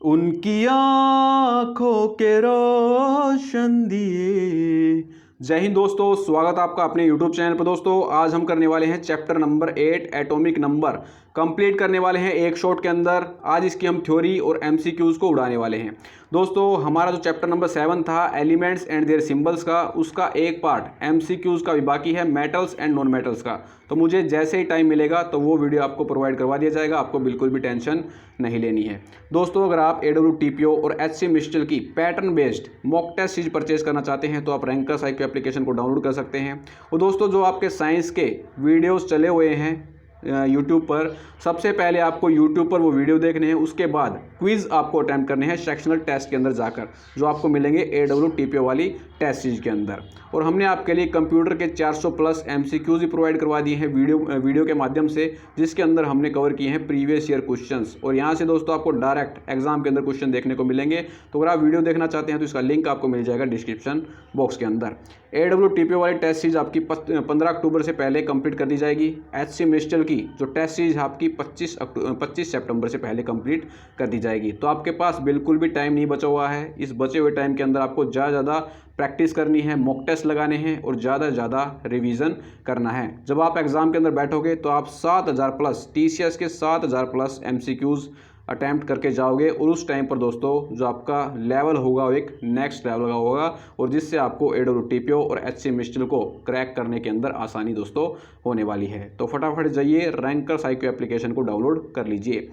उनकी आँखों के रोशन दिए। जय हिंद दोस्तों, स्वागत आपका अपने YouTube चैनल पर। दोस्तों आज हम करने वाले हैं chapter number 8 atomic number complete करने वाले हैं एक शॉट के अंदर। आज इसकी हम थ्योरी और MCQs को उड़ाने वाले हैं। दोस्तों हमारा जो चैप्टर नंबर 7 था एलिमेंट्स एंड देयर सिंबल्स का, उसका एक पार्ट MCQs का भी बाकी है, मेटल्स एंड नॉन मेटल्स का। तो मुझे जैसे ही टाइम मिलेगा तो वो वीडियो आपको प्रोवाइड करवा दिया जाएगा, आपको बिल्कुल भी टेंशन नहीं लेनी है। दोस्तों अगर आप AWTPO और HC मिस्टल की pattern based mock test series purchase करना चाहते हैं तो आप रैंकर्स IQ एप्लीकेशन को डाउनलोड कर सकते हैं। और दोस्तों जो आपके साइंस के वीडियोस चले हुए हैं यूट्यूब पर, सबसे पहले आपको यूट्यूब पर वो वीडियो देखने हैं, उसके बाद क्विज़ आपको अटेम्प्ट करने हैं सेक्शनल टेस्ट के अंदर जाकर, जो आपको मिलेंगे AWTPO वाली टेस्ट सीरीज के अंदर। और हमने आपके लिए कंप्यूटर के 400 प्लस MCQs भी प्रोवाइड करवा दिए हैं वीडियो के माध्यम से, जिसके अंदर हमने कवर किए हैं प्रीवियस ईयर क्वेश्चंस। और यहाँ से दोस्तों आपको डायरेक्ट एग्जाम के अंदर क्वेश्चन देखने को मिलेंगे। तो अगर आप वीडियो देखना चाहते हैं तो इसका लिंक आपको मिल जाएगा डिस्क्रिप्शन बॉक्स के अंदर। AWTPO वाली टेस्ट सीरीज आपकी 15 अक्टूबर से पहले कंप्लीट कर दी जाएगी। HC मिस्टल की जो टेस्ट सीरीज आपकी 25 सितंबर से पहले कंप्लीट कर दी जाएगी। तो आपके पास बिल्कुल भी टाइम नहीं बचा हुआ है। इस बचे हुए टाइम के अंदर आपको ज़्यादा प्रैक्टिस करनी है, मॉक टेस्ट लगाने हैं और ज़्यादा से ज़्यादा रिवीजन करना है। जब आप एग्ज़ाम के अंदर बैठोगे तो आप 7000 प्लस TCS के 7000 प्लस MCQs अटैम्प्ट करके जाओगे। और उस टाइम पर दोस्तों जो आपका लेवल होगा वो एक नेक्स्ट लेवल का होगा, और जिससे आपको AWTPO और HC मिस्टल को क्रैक करने के अंदर आसानी दोस्तों होने वाली है। तो फटाफट जाइए रैंकर्स IQ एप्लीकेशन को डाउनलोड कर लीजिए।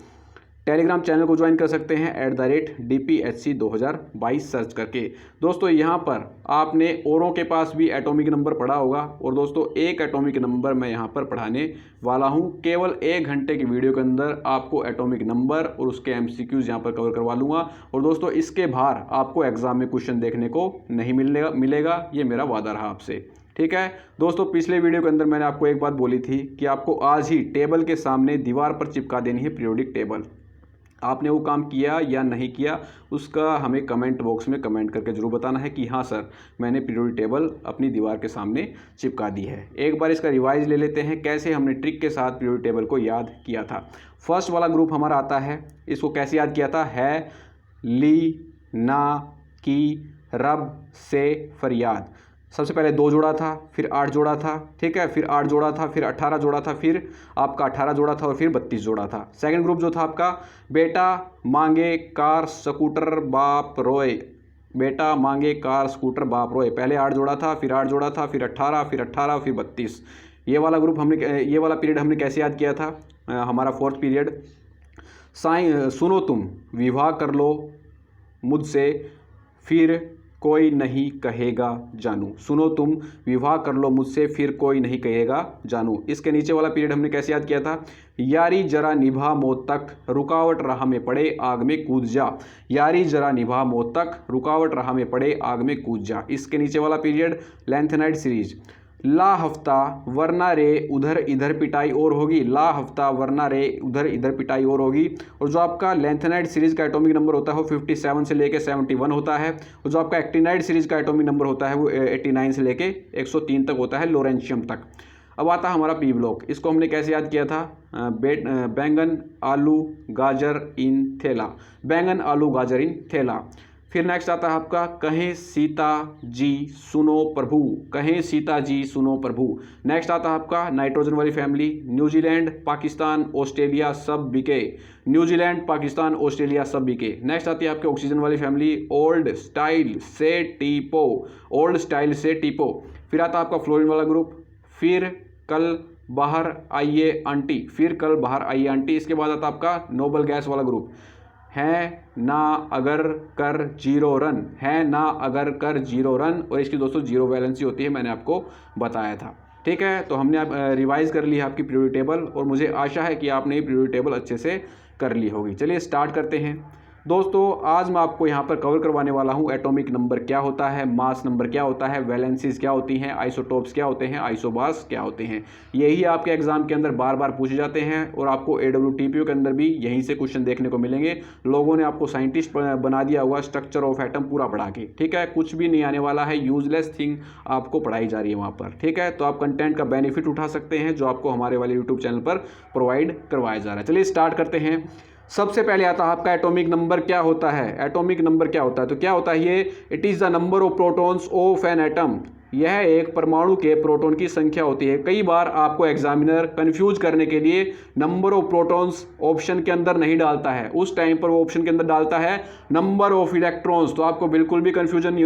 टेलीग्राम चैनल को ज्वाइन कर सकते हैं @DPHC 2022 सर्च करके। दोस्तों यहाँ पर आपने औरों के पास भी एटॉमिक नंबर पढ़ा होगा, और दोस्तों एक एटॉमिक नंबर मैं यहाँ पर पढ़ाने वाला हूँ। केवल 1 घंटे की वीडियो के अंदर आपको एटॉमिक नंबर और उसके MCQs यहाँ पर कवर करवा लूँगा। और दोस्तों इसके बाहर आपको एग्जाम में क्वेश्चन देखने को नहीं मिलेगा, ये मेरा वादा रहा आपसे। ठीक है दोस्तों, पिछले वीडियो के अंदर मैंने आपको एक बात बोली थी कि आपको आज ही टेबल के सामने दीवार पर चिपका देनी है पीरियोडिक टेबल। आपने वो काम किया या नहीं किया, उसका हमें कमेंट बॉक्स में कमेंट करके ज़रूर बताना है कि हाँ सर मैंने पीरियोडिक टेबल अपनी दीवार के सामने चिपका दी है। एक बार इसका रिवाइज ले लेते हैं कैसे हमने ट्रिक के साथ पीरियोडिक टेबल को याद किया था। फर्स्ट वाला ग्रुप हमारा आता है, इसको कैसे याद किया था, है, ली, ना, की, रब, से, फरियाद। सबसे पहले 2 जोड़ा था, फिर 8 जोड़ा था, ठीक है, फिर 8 जोड़ा था, फिर 18 जोड़ा था, फिर आपका 18 जोड़ा था और फिर 32 जोड़ा था। सेकंड ग्रुप जो था आपका, बेटा मांगे कार स्कूटर बाप रोए, बेटा मांगे कार स्कूटर बाप रोए। पहले 8 जोड़ा था, फिर 8 जोड़ा था, फिर 18, फिर 18, फिर 32। ये वाला ग्रुप ये वाला पीरियड हमने कैसे याद किया था, हमारा फोर्थ पीरियड। सुनो तुम विवाह कर लो मुझसे, फिर कोई नहीं कहेगा जानू। सुनो तुम विवाह कर लो मुझसे, फिर कोई नहीं कहेगा जानू। इसके नीचे वाला पीरियड हमने कैसे याद किया था, यारी जरा निभा मौत तक, रुकावट राह में पड़े आग में कूद जा। यारी जरा निभा मौत तक, रुकावट राह में पड़े आग में कूद जा। इसके नीचे वाला पीरियड लेंथेनाइड सीरीज, ला हफ्ता वरना रे उधर इधर पिटाई और होगी, ला हफ्ता वरना रे उधर इधर पिटाई और होगी। और जो आपका लेंथेनाइड सीरीज का एटॉमिक नंबर होता है वो 57 से लेके 71 होता है। और जो आपका एक्टिनाइड सीरीज का एटॉमिक नंबर होता है वो 89 से लेके 103 तक होता है, लोरेंशियम तक। अब आता है हमारा P ब्लॉक। इसको हमने कैसे याद किया था, बैंगन आलू गाजर इन थैला, बैंगन आलू गाजर इन थैला। फिर नेक्स्ट आता है आपका, कहें सीता जी सुनो प्रभु, कहें सीता जी सुनो प्रभु। नेक्स्ट आता है आपका नाइट्रोजन वाली फैमिली, न्यूजीलैंड पाकिस्तान ऑस्ट्रेलिया सब बिके, न्यूजीलैंड पाकिस्तान ऑस्ट्रेलिया सब बिके। नेक्स्ट आती है आपके ऑक्सीजन वाली फैमिली, ओल्ड स्टाइल से टीपो, ओल्ड स्टाइल से टीपो। फिर आता है आपका फ्लोरीन वाला ग्रुप, फिर कल बाहर आइए आंटी, फिर कल बाहर आइए आंटी। इसके बाद आता है आपका नोबल गैस वाला ग्रुप, है ना अगर कर 0 रन, है ना अगर कर 0 रन। और इसकी दोस्तों 0 वैलेंसी होती है, मैंने आपको बताया था। ठीक है, तो हमने अब रिवाइज कर ली है आपकी पीरियोडिक टेबल, और मुझे आशा है कि आपने ये पीरियोडिक टेबल अच्छे से कर ली होगी। चलिए स्टार्ट करते हैं। दोस्तों आज मैं आपको यहाँ पर कवर करवाने वाला हूँ एटॉमिक नंबर क्या होता है, मास नंबर क्या होता है, वैलेंसीज क्या होती हैं, आइसोटोप्स क्या होते हैं, आइसोबार्स क्या होते हैं। यही आपके एग्जाम के अंदर बार बार पूछे जाते हैं, और आपको AWTPO के अंदर भी यहीं से क्वेश्चन देखने को मिलेंगे। लोगों ने आपको साइंटिस्ट बना दिया हुआ, स्ट्रक्चर ऑफ एटम पूरा पढ़ा के। ठीक है, कुछ भी नहीं आने वाला है, यूजलेस थिंग आपको पढ़ाई जा रही है वहाँ पर। ठीक है, तो आप कंटेंट का बेनिफिट उठा सकते हैं जो आपको हमारे वाले यूट्यूब चैनल पर प्रोवाइड करवाया जा रहा है। चलिए स्टार्ट करते हैं। सबसे पहले आता है आपका एटॉमिक नंबर क्या होता है। एटॉमिक नंबर क्या होता है, तो क्या होता है ये, it is the number of protons of an atom. यह एक परमाणु के प्रोटॉन की संख्या होती है। कई बार आपको एग्जामिनर कंफ्यूज करने के लिए नंबर ऑफ प्रोटॉन्स ऑप्शन के अंदर नहीं डालता है, उस टाइम पर वो ऑप्शन के अंदर डालता है नंबर ऑफ इलेक्ट्रॉन्स। तो आपको बिल्कुल भी कंफ्यूजन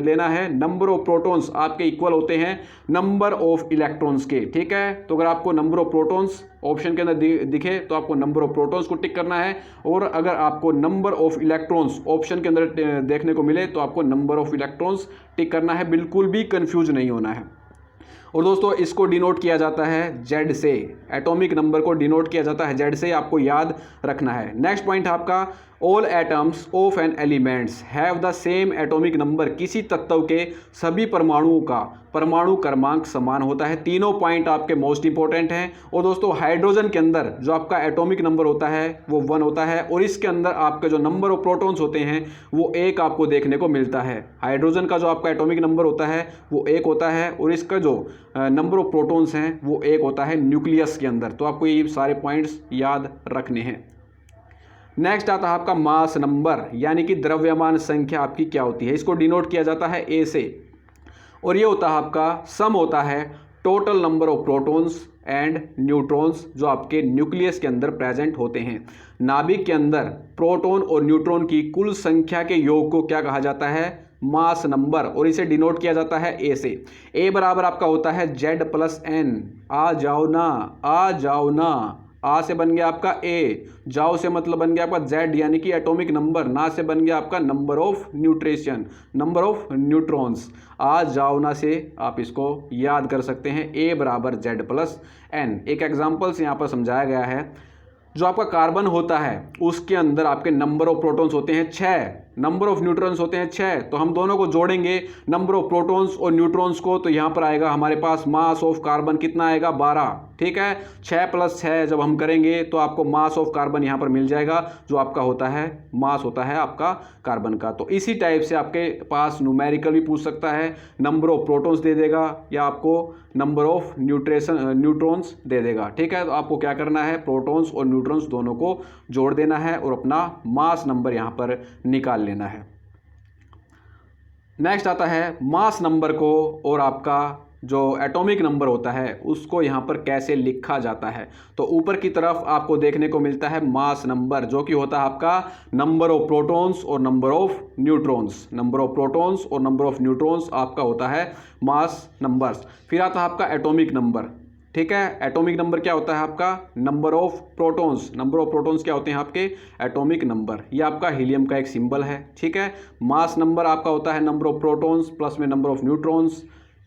लेना है, नंबर ऑफ प्रोटॉन्स आपके इक्वल होते हैं नंबर ऑफ इलेक्ट्रॉन्स के, ठीक है। तो अगर आपको नंबर ऑफ प्रोटॉन्स ऑप्शन के अंदर दिखे तो आपको नंबर ऑफ प्रोटॉन्स को टिक करना है, और अगर आपको नंबर ऑफ इलेक्ट्रॉन्स ऑप्शन के अंदर देखने को मिले तो आपको नंबर ऑफ इलेक्ट्रॉन्स टिक करना है, बिल्कुल भी कंफ्यूज नहीं होना है। और दोस्तों इसको डिनोट किया जाता है जेड से, एटॉमिक नंबर को डिनोट किया जाता है जेड से, आपको याद रखना है। नेक्स्ट पॉइंट आपका, all atoms of an elements have the same atomic number. किसी तत्व के सभी परमाणुओं का परमाणु क्रमांक समान होता है। तीनों पॉइंट आपके मोस्ट इंपॉर्टेंट हैं। और दोस्तों हाइड्रोजन के अंदर जो आपका एटॉमिक नंबर होता है वो 1 होता है, और इसके अंदर आपके जो नंबर ऑफ प्रोटॉन्स होते हैं वो 1 आपको देखने को मिलता है। हाइड्रोजन का जो आपका एटॉमिक नंबर होता है वो 1 होता है, और इसका जो नंबर ऑफ प्रोटॉन्स हैं वो 1 होता है न्यूक्लियस के अंदर। तो आपको ये सारे पॉइंट्स याद रखने हैं। नेक्स्ट आता है आपका मास नंबर, यानी कि द्रव्यमान संख्या आपकी क्या होती है। इसको डिनोट किया जाता है ए से, और ये होता है आपका सम होता है total number of protons and neutrons जो आपके न्यूक्लियस के अंदर प्रेजेंट होते हैं। नाभिक के अंदर प्रोटॉन और न्यूट्रॉन की कुल संख्या के योग को क्या कहा जाता है, मास नंबर, और इसे डिनोट किया जाता है ए से। ए बराबर आपका होता है जेड प्लस एन। आ जाओ ना, आ जाओ ना, आ से बन गया आपका ए, जाओ से मतलब बन गया आपका जेड, यानी कि एटॉमिक नंबर, ना से बन गया आपका number of nutrition, number of neutrons. आ जाओ ना से आप इसको याद कर सकते हैं, ए बराबर जेड प्लस एन। एक एग्जाम्पल से यहाँ पर समझाया गया है, जो आपका कार्बन होता है उसके अंदर आपके नंबर ऑफ प्रोटॉन्स होते हैं 6, नंबर ऑफ न्यूट्रॉन्स होते हैं 6। तो हम दोनों को जोड़ेंगे नंबर ऑफ प्रोटॉन्स और न्यूट्रॉन्स को, तो यहाँ पर आएगा हमारे पास मास ऑफ कार्बन कितना आएगा, 12, ठीक है। 6 + 6 जब हम करेंगे तो आपको मास ऑफ कार्बन यहाँ पर मिल जाएगा, जो आपका होता है मास होता है आपका कार्बन का। तो इसी टाइप से आपके पास न्यूमेरिकल भी पूछ सकता है, नंबर ऑफ प्रोटॉन्स दे देगा या आपको नंबर ऑफ न्यूट्रॉन्स दे देगा, ठीक है। तो आपको क्या करना है, प्रोटॉन्स और न्यूट्रॉन्स दोनों को जोड़ देना है और अपना मास नंबर यहाँ पर निकाल लेना है। नेक्स्ट आता है मास नंबर को और आपका जो एटॉमिक नंबर होता है उसको यहाँ पर कैसे लिखा जाता है। तो ऊपर की तरफ आपको देखने को मिलता है मास नंबर, जो कि होता है आपका नंबर ऑफ प्रोटॉन्स और number of neutrons. Number of protons और नंबर ऑफ न्यूट्रॉन्स आपका होता है मास नंबर्स। फिर आता है आपका एटॉमिक नंबर, ठीक है। एटॉमिक नंबर क्या होता है आपका, number of protons. Number of protons क्या होते हैं आपके, एटॉमिक नंबर। ये आपका हीलियम का एक सिंबल है, ठीक है। मास नंबर आपका होता है नंबर ऑफ प्रोटॉन्स प्लस में number of neutrons.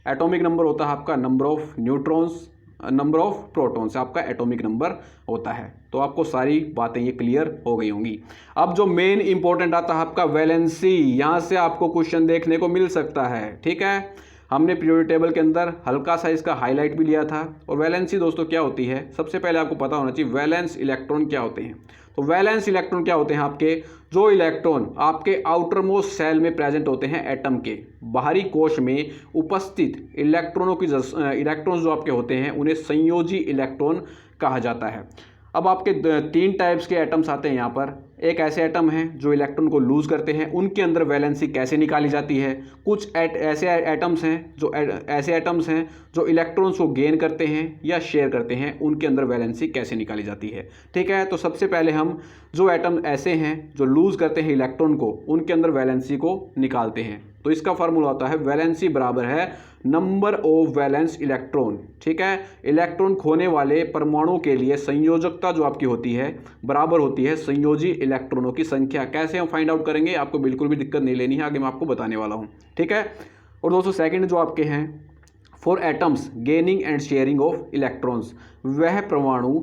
Atomic number होता है आपका number of neutrons, number of protons आपका एटॉमिक नंबर होता है। तो आपको सारी बातें ये क्लियर हो गई होंगी। अब जो मेन इंपॉर्टेंट आता है आपका वैलेंसी, यहाँ से आपको क्वेश्चन देखने को मिल सकता है, ठीक है। हमने पीरियोडिक टेबल के अंदर हल्का सा इसका हाईलाइट भी लिया था। और वैलेंसी दोस्तों क्या होती है, सबसे पहले आपको पता होना चाहिए वैलेंस इलेक्ट्रॉन क्या होते हैं। तो वैलेंस इलेक्ट्रॉन क्या होते हैं आपके, जो इलेक्ट्रॉन आपके आउटर मोस्ट सेल में प्रेजेंट होते हैं एटम के बाहरी कोश में उपस्थित इलेक्ट्रॉनों की इलेक्ट्रॉन्स जो आपके होते हैं उन्हें संयोजी इलेक्ट्रॉन कहा जाता है। अब आपके 3 टाइप्स के एटम्स आते हैं यहाँ पर। एक ऐसे एटम हैं जो इलेक्ट्रॉन को लूज करते हैं, उनके अंदर वैलेंसी कैसे निकाली जाती है। कुछ ऐसे एटम्स हैं जो इलेक्ट्रॉन्स को गेन करते हैं या शेयर करते हैं, उनके अंदर वैलेंसी कैसे निकाली जाती है, ठीक है। तो सबसे पहले हम जो एटम ऐसे हैं जो लूज करते हैं इलेक्ट्रॉन को, उनके अंदर वैलेंसी को निकालते हैं। तो इसका फार्मूला होता है वैलेंसी बराबर है नंबर ऑफ वैलेंस इलेक्ट्रॉन, ठीक है। इलेक्ट्रॉन खोने वाले परमाणु के लिए संयोजकता जो आपकी होती है बराबर होती है संयोजी इलेक्ट्रॉनों की संख्या। कैसे हम फाइंड आउट करेंगे, आपको बिल्कुल भी दिक्कत नहीं लेनी है, आगे मैं आपको बताने वाला हूँ, ठीक है। और दोस्तों सेकंड जो आपके हैं, for atoms gaining and sharing of electrons, वह परमाणु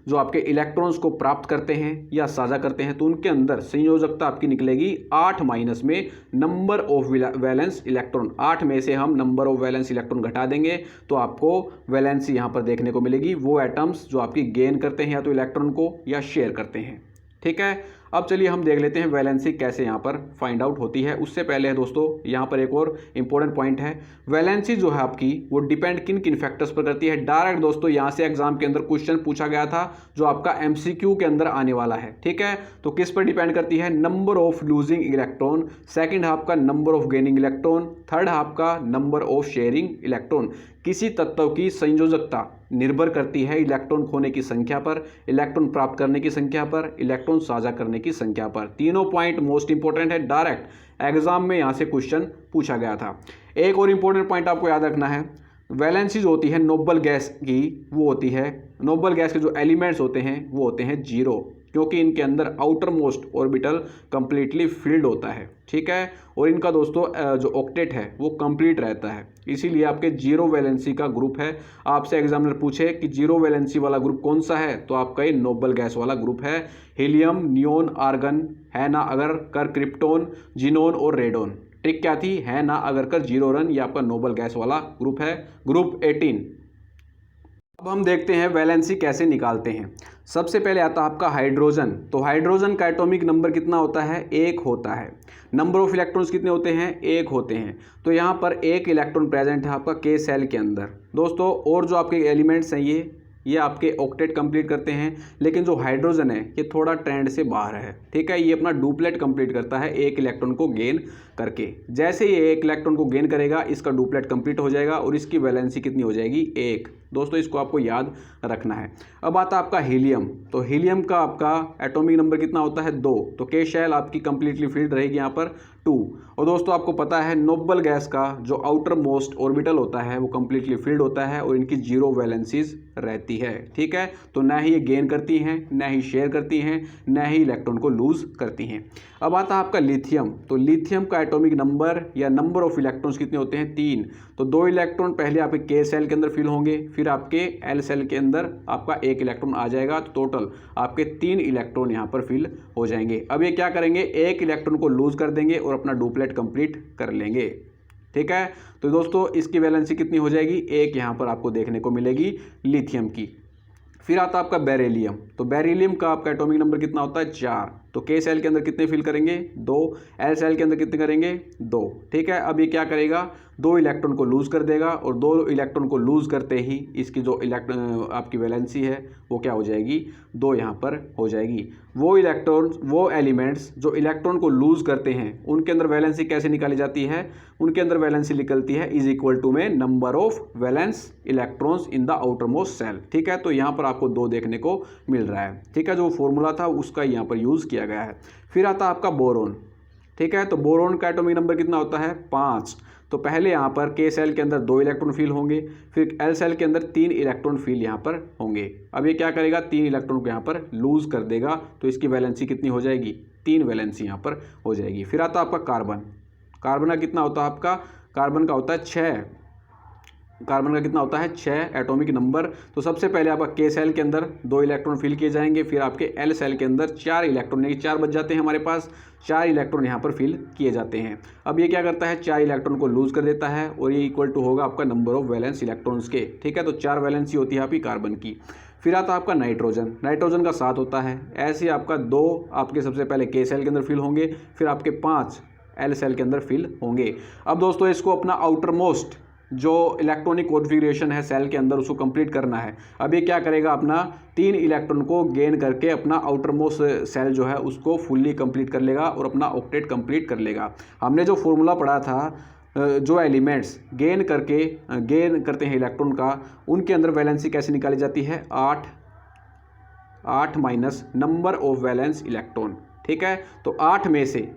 जो आपके इलेक्ट्रॉन्स को प्राप्त करते हैं या साझा करते हैं, तो उनके अंदर संयोजकता आपकी निकलेगी 8 माइनस में नंबर ऑफ वैलेंस इलेक्ट्रॉन। 8 में से हम नंबर ऑफ वैलेंस इलेक्ट्रॉन घटा देंगे तो आपको वैलेंसी यहाँ पर देखने को मिलेगी। वो एटम्स जो आपकी गेन करते हैं या तो इलेक्ट्रॉन को या शेयर करते हैं, ठीक है। अब चलिए हम देख लेते हैं वैलेंसी कैसे यहाँ पर फाइंड आउट होती है। उससे पहले है दोस्तों यहाँ पर एक और इंपॉर्टेंट पॉइंट है, वैलेंसी जो है आपकी वो डिपेंड किन किन फैक्टर्स पर करती है। डायरेक्ट दोस्तों यहाँ से एग्जाम के अंदर क्वेश्चन पूछा गया था जो आपका MCQ के अंदर आने वाला है, ठीक है। तो किस पर डिपेंड करती है, number of losing electron, second है आपका number of gaining electron, third है आपका नंबर ऑफ शेयरिंग इलेक्ट्रॉन। किसी तत्व की संयोजकता निर्भर करती है इलेक्ट्रॉन खोने की संख्या पर, इलेक्ट्रॉन प्राप्त करने की संख्या पर, इलेक्ट्रॉन साझा करने की संख्या पर। तीनों पॉइंट मोस्ट इंपॉर्टेंट है, डायरेक्ट एग्जाम में यहाँ से क्वेश्चन पूछा गया था। एक और इंपॉर्टेंट पॉइंट आपको याद रखना है, वैलेंसी जो होती है नोबल गैस की वो होती है, नोबल गैस के जो एलिमेंट्स होते हैं वो होते हैं 0, क्योंकि इनके अंदर outer most orbital completely filled होता है, ठीक है। और इनका दोस्तों जो ऑक्टेट है वो कंप्लीट रहता है, इसीलिए आपके 0 वैलेंसी का ग्रुप है। आपसे एग्जामिनर पूछे कि 0 वैलेंसी वाला ग्रुप कौन सा है, तो आपका ये नोबल गैस वाला ग्रुप है। हीलियम, नियोन, आर्गन, है ना अगर कर क्रिप्टोन, जिनोन और रेडोन। ट्रिक क्या थी, है ना अगर कर 0 रन, ये आपका नोबल गैस वाला ग्रुप है, ग्रुप 18। अब हम देखते हैं वैलेंसी कैसे निकालते हैं। सबसे पहले आता है आपका हाइड्रोजन। तो हाइड्रोजन का एटॉमिक नंबर कितना होता है, 1 होता है। नंबर ऑफ इलेक्ट्रॉन्स कितने होते हैं, 1 होते हैं। तो यहाँ पर 1 इलेक्ट्रॉन प्रेजेंट है आपका K सेल के अंदर दोस्तों। और जो आपके एलिमेंट्स हैं ये आपके ऑक्टेट कंप्लीट करते हैं, लेकिन जो हाइड्रोजन है ये थोड़ा ट्रेंड से बाहर है, ठीक है। ये अपना डुप्लेट कंप्लीट करता है 1 इलेक्ट्रॉन को गेन करके। जैसे ये 1 इलेक्ट्रॉन को गेन करेगा इसका डुप्लेट कंप्लीट हो जाएगा और इसकी वैलेंसी कितनी हो जाएगी, 1। दोस्तों इसको आपको याद रखना है। अब आता आपका हीलियम। तो हीलियम का आपका एटॉमिक नंबर कितना होता है, 2। तो K शेल आपकी कंप्लीटली फिल्ड रहेगी यहाँ पर 2। और दोस्तों आपको पता है नोबल गैस का जो आउटर मोस्ट ऑर्बिटल होता है वो कंप्लीटली फिल्ड होता है और इनकी 0 वैलेंसीज रहती है, ठीक है। तो ना ही ये गेन करती हैं, ना ही शेयर करती हैं, ना ही इलेक्ट्रॉन को लूज करती हैं। अब आता है आपका लिथियम। तो लिथियम का एटॉमिक नंबर या नंबर ऑफ इलेक्ट्रॉन्स कितने होते हैं, 3। तो 2 इलेक्ट्रॉन पहले आपके K सेल के अंदर फिल होंगे, फिर आपके L सेल के अंदर आपका 1 इलेक्ट्रॉन आ जाएगा। तो टोटल आपके 3 इलेक्ट्रॉन यहाँ पर फिल हो जाएंगे। अब ये क्या करेंगे, 1 इलेक्ट्रॉन को लूज कर देंगे और अपना डुप्लेट कंप्लीट कर लेंगे, ठीक है। तो दोस्तों इसकी वैलेंसी कितनी हो जाएगी, 1 यहाँ पर आपको देखने को मिलेगी लिथियम की। फिर आता आपका बेरिलियम। तो बेरिलियम का आपका एटॉमिक नंबर कितना होता है, 4। तो K सेल के अंदर कितने फिल करेंगे, 2। L सेल के अंदर कितने करेंगे, 2, ठीक है। अब ये क्या करेगा, 2 इलेक्ट्रॉन को लूज कर देगा और 2 इलेक्ट्रॉन को लूज करते ही इसकी जो आपकी वैलेंसी है वो क्या हो जाएगी, 2 यहाँ पर हो जाएगी। वो इलेक्ट्रॉन, वो एलिमेंट्स जो इलेक्ट्रॉन को लूज करते हैं उनके अंदर वैलेंसी कैसे निकाली जाती है, उनके अंदर वैलेंसी निकलती है इज इक्वल टू में number of valence electrons in the outermost shell, ठीक है। तो यहाँ पर आपको 2 देखने को मिल रहा है, ठीक है। जो फॉर्मूला था उसका यहाँ पर यूज़ किया गया है। फिर आता आपका बोरोन, ठीक है। तो बोरोन का एटॉमिक नंबर कितना होता है, 5। तो पहले यहाँ पर K सेल के अंदर 2 इलेक्ट्रॉन फिल होंगे, फिर L सेल के अंदर 3 इलेक्ट्रॉन फिल यहाँ पर होंगे। अब ये क्या करेगा, 3 इलेक्ट्रॉन को यहाँ पर लूज कर देगा, तो इसकी वैलेंसी कितनी हो जाएगी, 3 वैलेंसी यहाँ पर हो जाएगी। फिर आता आपका कार्बन। कार्बन का कितना होता है आपका, कार्बन का होता है 6। कार्बन का कितना होता है, 6 एटॉमिक नंबर। तो सबसे पहले आपका K सेल के अंदर 2 इलेक्ट्रॉन फिल किए जाएंगे, फिर आपके L सेल के अंदर 4 इलेक्ट्रॉन, यानी 4 बच जाते हैं हमारे पास, 4 इलेक्ट्रॉन यहाँ पर फिल किए जाते हैं। अब ये क्या करता है, 4 इलेक्ट्रॉन को लूज कर देता है और ये इक्वल टू होगा आपका नंबर ऑफ वैलेंस इलेक्ट्रॉन्स के, ठीक है। तो 4 वैलेंसी होती है आपकी कार्बन की। फिर आता आपका नाइट्रोजन। नाइट्रोजन का 7 होता है। ऐसे आपका 2 आपके सबसे पहले K सेल के अंदर फिल होंगे, फिर आपके 5 L सेल के अंदर फिल होंगे। अब दोस्तों इसको अपना आउटर मोस्ट जो इलेक्ट्रॉनिक कॉन्फ़िगरेशन है सेल के अंदर उसको कंप्लीट करना है। अब ये क्या करेगा, अपना 3 इलेक्ट्रॉन को गेन करके अपना आउटर मोस्ट सेल जो है उसको फुल्ली कंप्लीट कर लेगा और अपना ऑक्टेट कंप्लीट कर लेगा। हमने जो फॉर्मूला पढ़ा था, जो एलिमेंट्स गेन करते हैं इलेक्ट्रॉन का, उनके अंदर वैलेंसी कैसे निकाली जाती है, 8 minus number of valence electron, ठीक है। तो 8 में से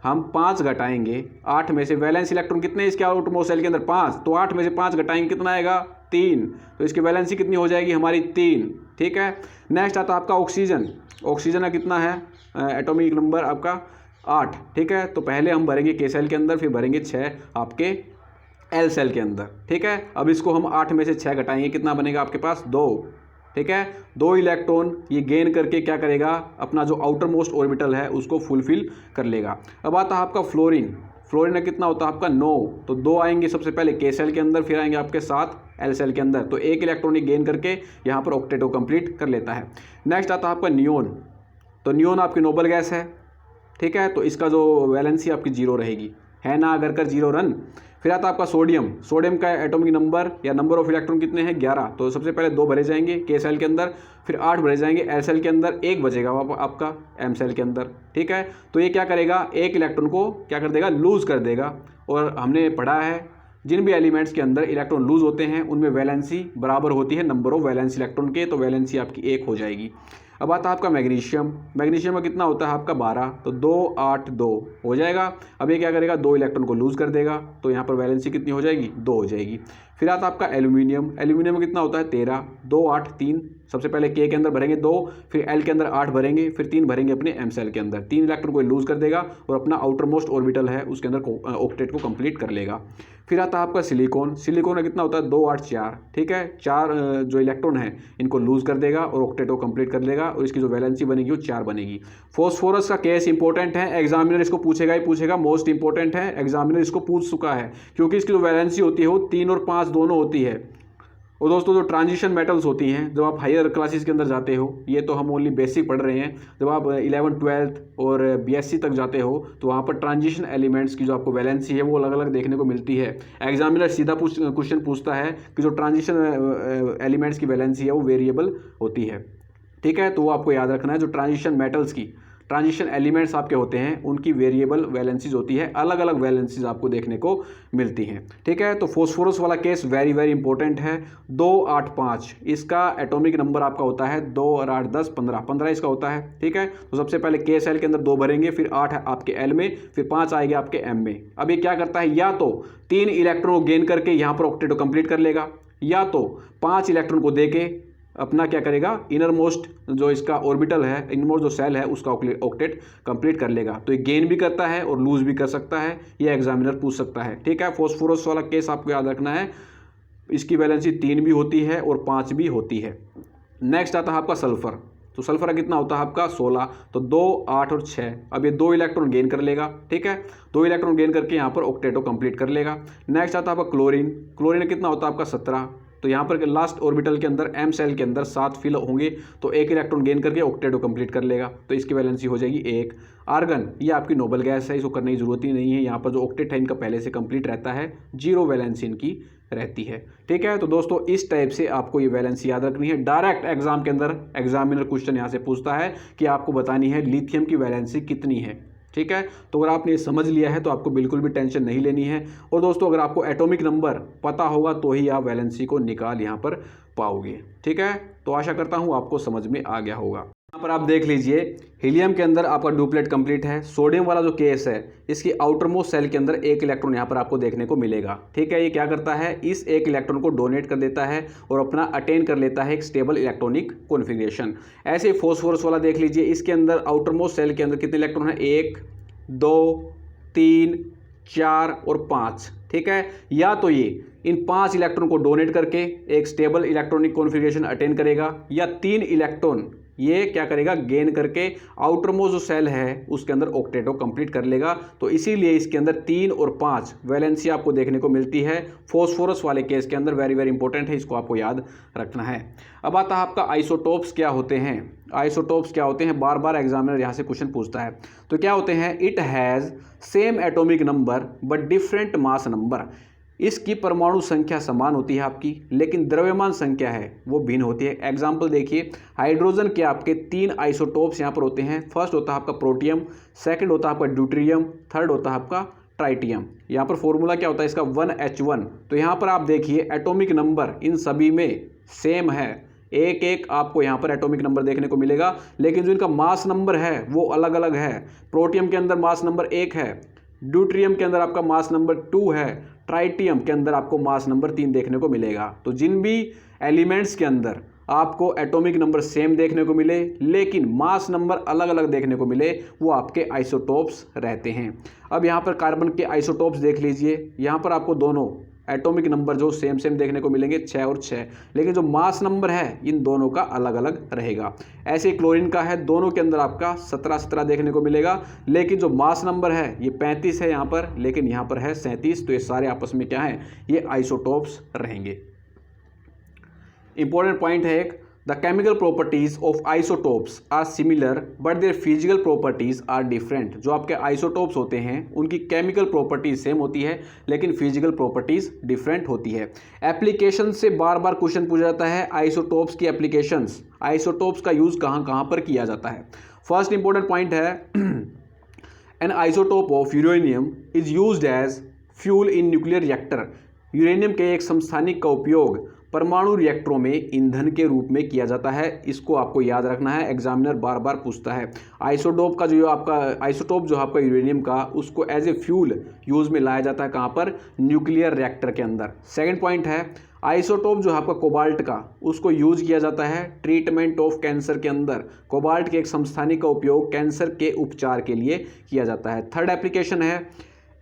हम 5 घटाएंगे, 8 में से वैलेंस इलेक्ट्रॉन कितने इसके आउटर मोस्ट सेल के अंदर, 5। तो 8 में से 5 घटाएंगे कितना आएगा, 3। तो इसकी वैलेंसी कितनी हो जाएगी हमारी, 3, ठीक है। नेक्स्ट आता आपका ऑक्सीजन। ऑक्सीजन का कितना है एटॉमिक नंबर आपका, 8, ठीक है। तो पहले हम भरेंगे K सेल के अंदर, फिर भरेंगे 6 आपके L सेल के अंदर, ठीक है। अब इसको हम 8 में से 6 घटाएंगे, कितना बनेगा आपके पास, 2, ठीक है। 2 इलेक्ट्रॉन ये गेन करके क्या करेगा, अपना जो आउटर मोस्ट ऑर्बिटल है उसको फुलफिल कर लेगा। अब आता है आपका फ्लोरीन। फ्लोरीन का कितना होता है आपका, 9। तो 2 आएंगे सबसे पहले K सेल के अंदर, फिर आएंगे आपके 7 L सेल के अंदर। तो 1 इलेक्ट्रॉन गेन करके यहाँ पर ऑक्टेट को कंप्लीट कर लेता है। नेक्स्ट आता है आपका नियोन। तो नियोन आपकी नोबल गैस है, ठीक है, तो इसका जो वैलेंसी आपकी 0 रहेगी, है ना, अगर कर 0 रन। फिर आता है आपका सोडियम। सोडियम का एटॉमिक नंबर या नंबर ऑफ इलेक्ट्रॉन कितने हैं, 11। तो सबसे पहले 2 भरे जाएंगे के सेल के अंदर, फिर 8 भरे जाएंगे एल सेल के अंदर, 1 बचेगा आपका एम सेल के अंदर, ठीक है। तो ये क्या करेगा, एक इलेक्ट्रॉन को क्या कर देगा, लूज कर देगा। और हमने पढ़ा है जिन भी एलिमेंट्स के अंदर इलेक्ट्रॉन लूज होते हैं उनमें वैलेंसी बराबर होती है नंबर ऑफ वैलेंस इलेक्ट्रॉन के, तो वैलेंसी आपकी 1 हो जाएगी। अब आता है आपका मैग्नीशियम। मैग्नीशियम में कितना होता है आपका 12, तो 2 8 2 हो जाएगा। अब ये क्या करेगा, 2 इलेक्ट्रॉन को लूज कर देगा, तो यहाँ पर वैलेंसी कितनी हो जाएगी, 2 हो जाएगी। फिर आता है आपका एल्यूमिनियम। एल्यूमिनियम में कितना होता है 13, 2 8 3। सबसे पहले के अंदर भरेंगे 2, फिर एल के अंदर 8 भरेंगे, फिर 3 भरेंगे अपने एम सेल के अंदर। 3 इलेक्ट्रॉन को लूज कर देगा और अपना आउटर मोस्ट ऑर्बिटल है उसके अंदर ऑक्टेट को कंप्लीट कर लेगा। फिर आता है आपका सिलिकॉन। सिलिकॉन में कितना होता है 2 8 4, ठीक है, 4 जो इलेक्ट्रॉन है इनको लूज कर देगा और ऑक्टेट को कंप्लीट कर लेगा और इसकी जो वैलेंसी बनेगी वो 4 बनेगी। फॉस्फोरस का केस इंपॉर्टेंट है, एग्जामिनर इसको पूछेगा ही पूछेगा, मोस्ट इंपॉर्टेंट है, एग्जामिनर इसको पूछ चुका है, क्योंकि इसकी जो वैलेंसी होती है वो 3 और 5 दोनों होती है। और दोस्तों जो ट्रांजिशन मेटल्स होती हैं, जब आप हायर क्लासेस के अंदर जाते हो, ये तो हम ओनली बेसिक पढ़ रहे हैं, जब आप 11 12 और बीएससी तक जाते हो तो वहाँ पर ट्रांजिशन एलिमेंट्स की जो आपको वैलेंसी है वो अलग अलग देखने को मिलती है। एग्जामिनर सीधा क्वेश्चन पूछता है कि जो ट्रांजिशन एलिमेंट्स की वैलेंसी है वो वेरिएबल होती है, ठीक है, तो वो आपको याद रखना है। जो ट्रांजिशन मेटल्स की ट्रांजिशन एलिमेंट्स आपके होते हैं उनकी वेरिएबल वैलेंसीज होती है, अलग अलग वैलेंसीज आपको देखने को मिलती हैं, ठीक है। तो फॉस्फोरस वाला केस वेरी वेरी इंपॉर्टेंट है। 2 8 5 इसका एटॉमिक नंबर आपका होता है, 2 और 8 10 15 15 इसका होता है, ठीक है। तो सबसे पहले के सेल के अंदर 2 भरेंगे, फिर 8 आपके एल में, फिर 5 आएंगे आपके एम में। अब ये क्या करता है, या तो 3 इलेक्ट्रॉन को गेन करके यहाँ पर ऑक्टेट को कंप्लीट कर लेगा, या तो 5 इलेक्ट्रॉन को देके अपना क्या करेगा, इनर मोस्ट जो इसका ऑर्बिटल है, इनर मोस्ट जो सेल है उसका ऑक्टेट कंप्लीट कर लेगा। तो ये गेन भी करता है और लूज भी कर सकता है, ये एग्जामिनर पूछ सकता है, ठीक है। फॉस्फोरस वाला केस आपको याद रखना है, इसकी वैलेंसी 3 भी होती है और 5 भी होती है। नेक्स्ट आता है आपका सल्फर। तो सल्फर कितना होता है आपका 16, तो 2 8 और 6। अब ये 2 इलेक्ट्रॉन गेन कर लेगा, ठीक है, 2 इलेक्ट्रॉन गेन करके यहाँ पर ऑक्टेटो कंप्लीट कर लेगा। नेक्स्ट आता है आपका क्लोरीन। क्लोरीन कितना होता है आपका 17, तो यहाँ पर लास्ट ऑर्बिटल के अंदर एम सेल के अंदर 7 फिल होंगे, तो 1 इलेक्ट्रॉन गेन करके ऑक्टेटो कंप्लीट कर लेगा, तो इसकी वैलेंसी हो जाएगी 1। आर्गन, ये आपकी नोबल गैस है, इसको करने की जरूरत ही नहीं है, यहाँ पर जो ऑक्टेट है इनका पहले से कंप्लीट रहता है, 0 वैलेंसी इनकी रहती है, ठीक है। तो दोस्तों इस टाइप से आपको ये वैलेंसी याद रखनी है। डायरेक्ट एग्जाम के अंदर एग्जामिनर क्वेश्चन यहाँ से पूछता है कि आपको बतानी है लिथियम की वैलेंसी कितनी है, ठीक है। तो अगर आपने समझ लिया है तो आपको बिल्कुल भी टेंशन नहीं लेनी है। और दोस्तों अगर आपको एटॉमिक नंबर पता होगा तो ही आप वैलेंसी को निकाल यहाँ पर पाओगे, ठीक है। तो आशा करता हूँ आपको समझ में आ गया होगा। यहाँ पर आप देख लीजिए, हीलियम के अंदर आपका डुप्लेट कंप्लीट है। सोडियम वाला जो केस है, इसकी आउटर मोस्ट सेल के अंदर 1 इलेक्ट्रॉन यहाँ पर आपको देखने को मिलेगा, ठीक है। ये क्या करता है, इस 1 इलेक्ट्रॉन को डोनेट कर देता है और अपना अटेन कर लेता है एक स्टेबल इलेक्ट्रॉनिक कॉन्फ़िगरेशन। ऐसे फॉस्फोरस वाला देख लीजिए, इसके अंदर आउटर मोस्ट सेल के अंदर कितने इलेक्ट्रॉन है, 1 2 3 4 और 5, ठीक है। या तो ये इन 5 इलेक्ट्रॉन को डोनेट करके एक स्टेबल इलेक्ट्रॉनिक कॉन्फ़िगरेशन अटेन करेगा, या 3 इलेक्ट्रॉन ये क्या करेगा, गेन करके आउटर मोस्ट जो सेल है उसके अंदर ऑक्टेटो कंप्लीट कर लेगा। तो इसीलिए इसके अंदर 3 और 5 वैलेंसी आपको देखने को मिलती है फॉस्फोरस वाले केस के अंदर। वेरी वेरी इंपॉर्टेंट है, इसको आपको याद रखना है। अब आता है आपका आइसोटोप्स क्या होते हैं। आइसोटोप्स क्या होते हैं, बार बार एग्जामिनर यहाँ से क्वेश्चन पूछता है। तो क्या होते हैं, it has same atomic number but different mass number. इसकी परमाणु संख्या समान होती है आपकी, लेकिन द्रव्यमान संख्या है वो भिन्न होती है। एग्जाम्पल देखिए, हाइड्रोजन के आपके 3 आइसोटोप्स यहाँ पर होते हैं। फर्स्ट होता है आपका प्रोटियम, सेकंड होता है आपका ड्यूटेरियम, थर्ड होता है आपका ट्राइटियम। यहाँ पर फॉर्मूला क्या होता है इसका, 1H1। तो यहाँ पर आप देखिए एटॉमिक नंबर इन सभी में सेम है, 1 1 आपको यहाँ पर एटॉमिक नंबर देखने को मिलेगा, लेकिन जो इनका मास नंबर है वो अलग अलग है। प्रोटियम के अंदर मास नंबर 1 है, ड्यूटेरियम के अंदर आपका मास नंबर 2 है, ट्राइटियम के अंदर आपको मास नंबर 3 देखने को मिलेगा। तो जिन भी एलिमेंट्स के अंदर आपको एटॉमिक नंबर सेम देखने को मिले लेकिन मास नंबर अलग अलग देखने को मिले, वो आपके आइसोटोप्स रहते हैं। अब यहाँ पर कार्बन के आइसोटोप्स देख लीजिए, यहाँ पर आपको दोनों एटॉमिक नंबर जो सेम देखने को मिलेंगे, 6 और 6, लेकिन जो मास नंबर है इन दोनों का अलग अलग रहेगा। ऐसे क्लोरीन का है, दोनों के अंदर आपका 17 देखने को मिलेगा, लेकिन जो मास नंबर है ये 35 है यहाँ पर, लेकिन यहाँ पर है 37। तो ये सारे आपस में क्या है, ये आइसोटोप्स रहेंगे। इंपॉर्टेंट पॉइंट है एक, the chemical properties of isotopes are similar but their physical properties are different. जो आपके आइसोटोप्स होते हैं उनकी केमिकल प्रॉपर्टीज सेम होती है लेकिन फिजिकल प्रॉपर्टीज डिफरेंट होती है। एप्लीकेशन से बार बार क्वेश्चन पूछा जाता है आइसोटोप्स की एप्लीकेशंस, आइसोटोप्स का यूज कहाँ कहाँ पर किया जाता है। फर्स्ट इंपॉर्टेंट पॉइंट है an isotope of uranium is used as fuel in nuclear reactor. Uranium के एक समस्थानिक का उपयोग परमाणु रिएक्टरों में ईंधन के रूप में किया जाता है। इसको आपको याद रखना है, एग्जामिनर बार बार पूछता है। आइसोटोप का जो आपका यूरेनियम का उसको एज ए फ्यूल यूज में लाया जाता है कहाँ पर, न्यूक्लियर रिएक्टर के अंदर। सेकंड पॉइंट है आइसोटोप जो आपका कोबाल्ट का उसको यूज किया जाता है ट्रीटमेंट ऑफ कैंसर के अंदर। कोबाल्ट के एक समस्थानिक का उपयोग कैंसर के उपचार के लिए किया जाता है। थर्ड एप्लीकेशन है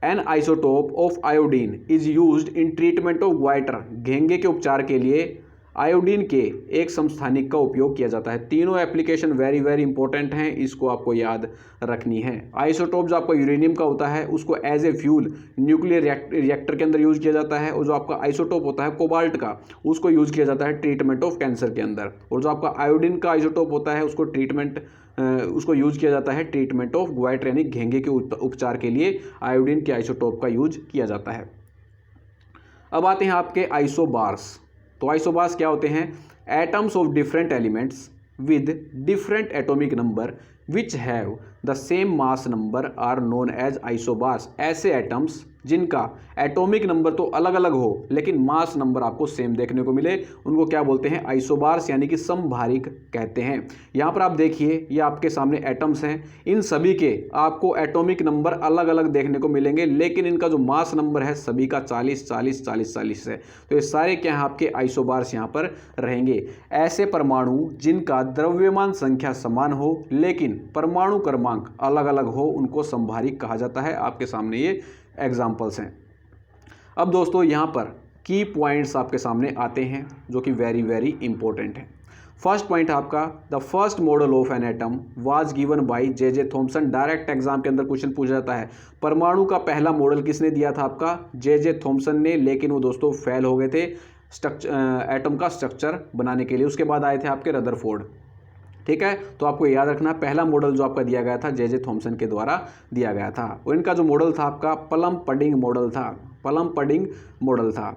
an isotope of iodine is used in treatment of goitre. घेंगे के उपचार के लिए आयोडीन के एक समस्थानिक का उपयोग किया जाता है। तीनों एप्लीकेशन वेरी वेरी इंपॉर्टेंट हैं, इसको आपको याद रखनी है। आइसोटोप जो आपका यूरेनियम का होता है उसको as a fuel nuclear reactor के अंदर यूज किया जाता है, और जो आपका आइसोटोप होता है कोबाल्ट का उसको यूज किया जाता है ट्रीटमेंट ऑफ कैंसर के अंदर। और जो आपका आयोडीन का आइसोटोप होता है उसको यूज किया जाता है ट्रीटमेंट ऑफ ग्वाइटर यानी घेंगे के उपचार के लिए आयोडीन के आइसोटोप का यूज किया जाता है। अब आते हैं आपके आइसोबार्स। तो आइसोबार्स क्या होते हैं? Atoms of different elements with different atomic number which have the same mass number are known as isobars. ऐसे एटम्स जिनका एटॉमिक नंबर तो अलग अलग हो लेकिन मास नंबर आपको सेम देखने को मिले उनको क्या बोलते हैं? आइसोबार्स यानी कि समभारिक कहते हैं। यहाँ पर आप देखिए ये आपके सामने एटम्स हैं, इन सभी के आपको एटॉमिक नंबर अलग अलग देखने को मिलेंगे लेकिन इनका जो मास नंबर है सभी का 40 40 40 40 है। तो ये सारे क्या हैं आपके आइसोबार्स यहाँ पर रहेंगे। ऐसे परमाणु जिनका द्रव्यमान संख्या समान हो लेकिन परमाणु क्रमांक अलग अलग हो उनको समभारिक कहा जाता है। आपके सामने ये एग्जाम्पल्स हैं। अब दोस्तों यहाँ पर की पॉइंट्स आपके सामने आते हैं जो कि वेरी वेरी इंपॉर्टेंट है। फर्स्ट पॉइंट आपका the first model of an atom was given by J Thomson. Direct exam के अंदर क्वेश्चन पूछा जाता है परमाणु का पहला मॉडल किसने दिया था? आपका जे थॉमसन ने, लेकिन वो दोस्तों फेल हो गए थे एटम का स्ट्रक्चर बनाने के लिए। उसके बाद आए थे आपके रदरफोर्ड। ठीक है, तो आपको याद रखना पहला मॉडल जो आपका दिया गया था जे थॉमसन के द्वारा दिया गया था और इनका जो मॉडल था आपका प्लम पडिंग मॉडल था। प्लम पडिंग मॉडल था।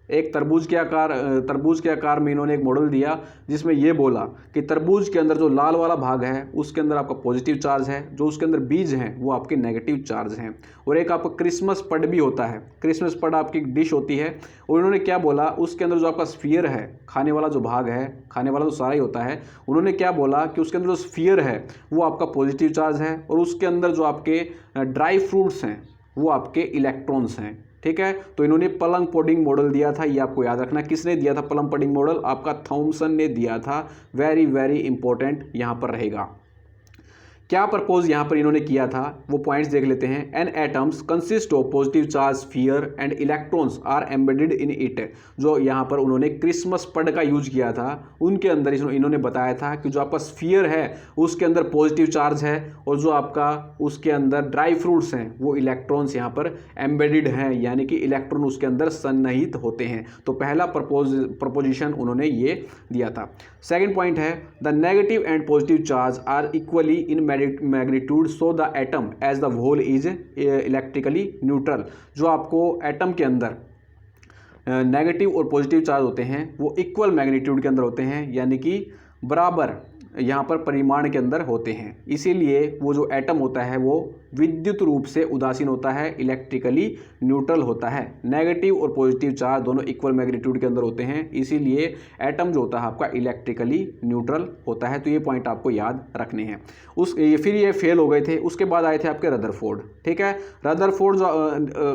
एक तरबूज के आकार में इन्होंने एक मॉडल दिया जिसमें ये बोला कि तरबूज के अंदर जो लाल वाला भाग है उसके अंदर आपका पॉजिटिव चार्ज है, जो उसके अंदर बीज हैं वो आपके नेगेटिव चार्ज हैं। और एक आपका क्रिसमस पड भी होता है। क्रिसमस पड आपकी डिश होती है और उन्होंने क्या बोला उसके अंदर जो आपका स्फीयर है, खाने वाला जो भाग है, खाने वाला तो सारा ही होता है, उन्होंने क्या बोला कि उसके अंदर जो स्फीयर है वो आपका पॉजिटिव चार्ज है और उसके अंदर जो आपके ड्राई फ्रूट्स हैं वो आपके इलेक्ट्रॉन्स हैं। ठीक है, तो इन्होंने प्लम पडिंग मॉडल दिया था, ये आपको याद रखना। किसने दिया था प्लम पडिंग मॉडल? आपका थॉमसन ने दिया था। वेरी वेरी इंपॉर्टेंट यहाँ पर रहेगा। क्या प्रपोज यहाँ पर इन्होंने किया था वो पॉइंट्स देख लेते हैं। An atoms consist of positive charge sphere and electrons are embedded in it. जो यहाँ पर उन्होंने क्रिसमस पड का यूज किया था उनके अंदर इन्होंने बताया था कि जो आपका स्फीयर है उसके अंदर पॉजिटिव चार्ज है और जो आपका उसके अंदर ड्राई फ्रूट्स हैं वो इलेक्ट्रॉन्स यहाँ पर एम्बेडेड हैं यानी कि इलेक्ट्रॉन उसके अंदर सन्निहित होते हैं। तो पहला प्रपोजिशन उन्होंने ये दिया था। सेकेंड पॉइंट है the negative and positive charge are equally in magnitude so the atom as the whole is electrically neutral. जो आपको एटम के अंदर नेगेटिव और पॉजिटिव चार्ज होते हैं वो इक्वल मैग्नीट्यूड के अंदर होते हैं यानी कि बराबर यहाँ पर परिमाण के अंदर होते हैं। इसीलिए वो जो एटम होता है वो विद्युत रूप से उदासीन होता है, इलेक्ट्रिकली न्यूट्रल होता है। नेगेटिव और पॉजिटिव चार्ज दोनों इक्वल मैग्नीट्यूड के अंदर होते हैं, इसीलिए एटम जो होता है आपका इलेक्ट्रिकली न्यूट्रल होता है। तो ये पॉइंट आपको याद रखने हैं। फिर ये फेल हो गए थे। उसके बाद आए थे आपके रदरफोर्ड। ठीक है, रदरफोर्ड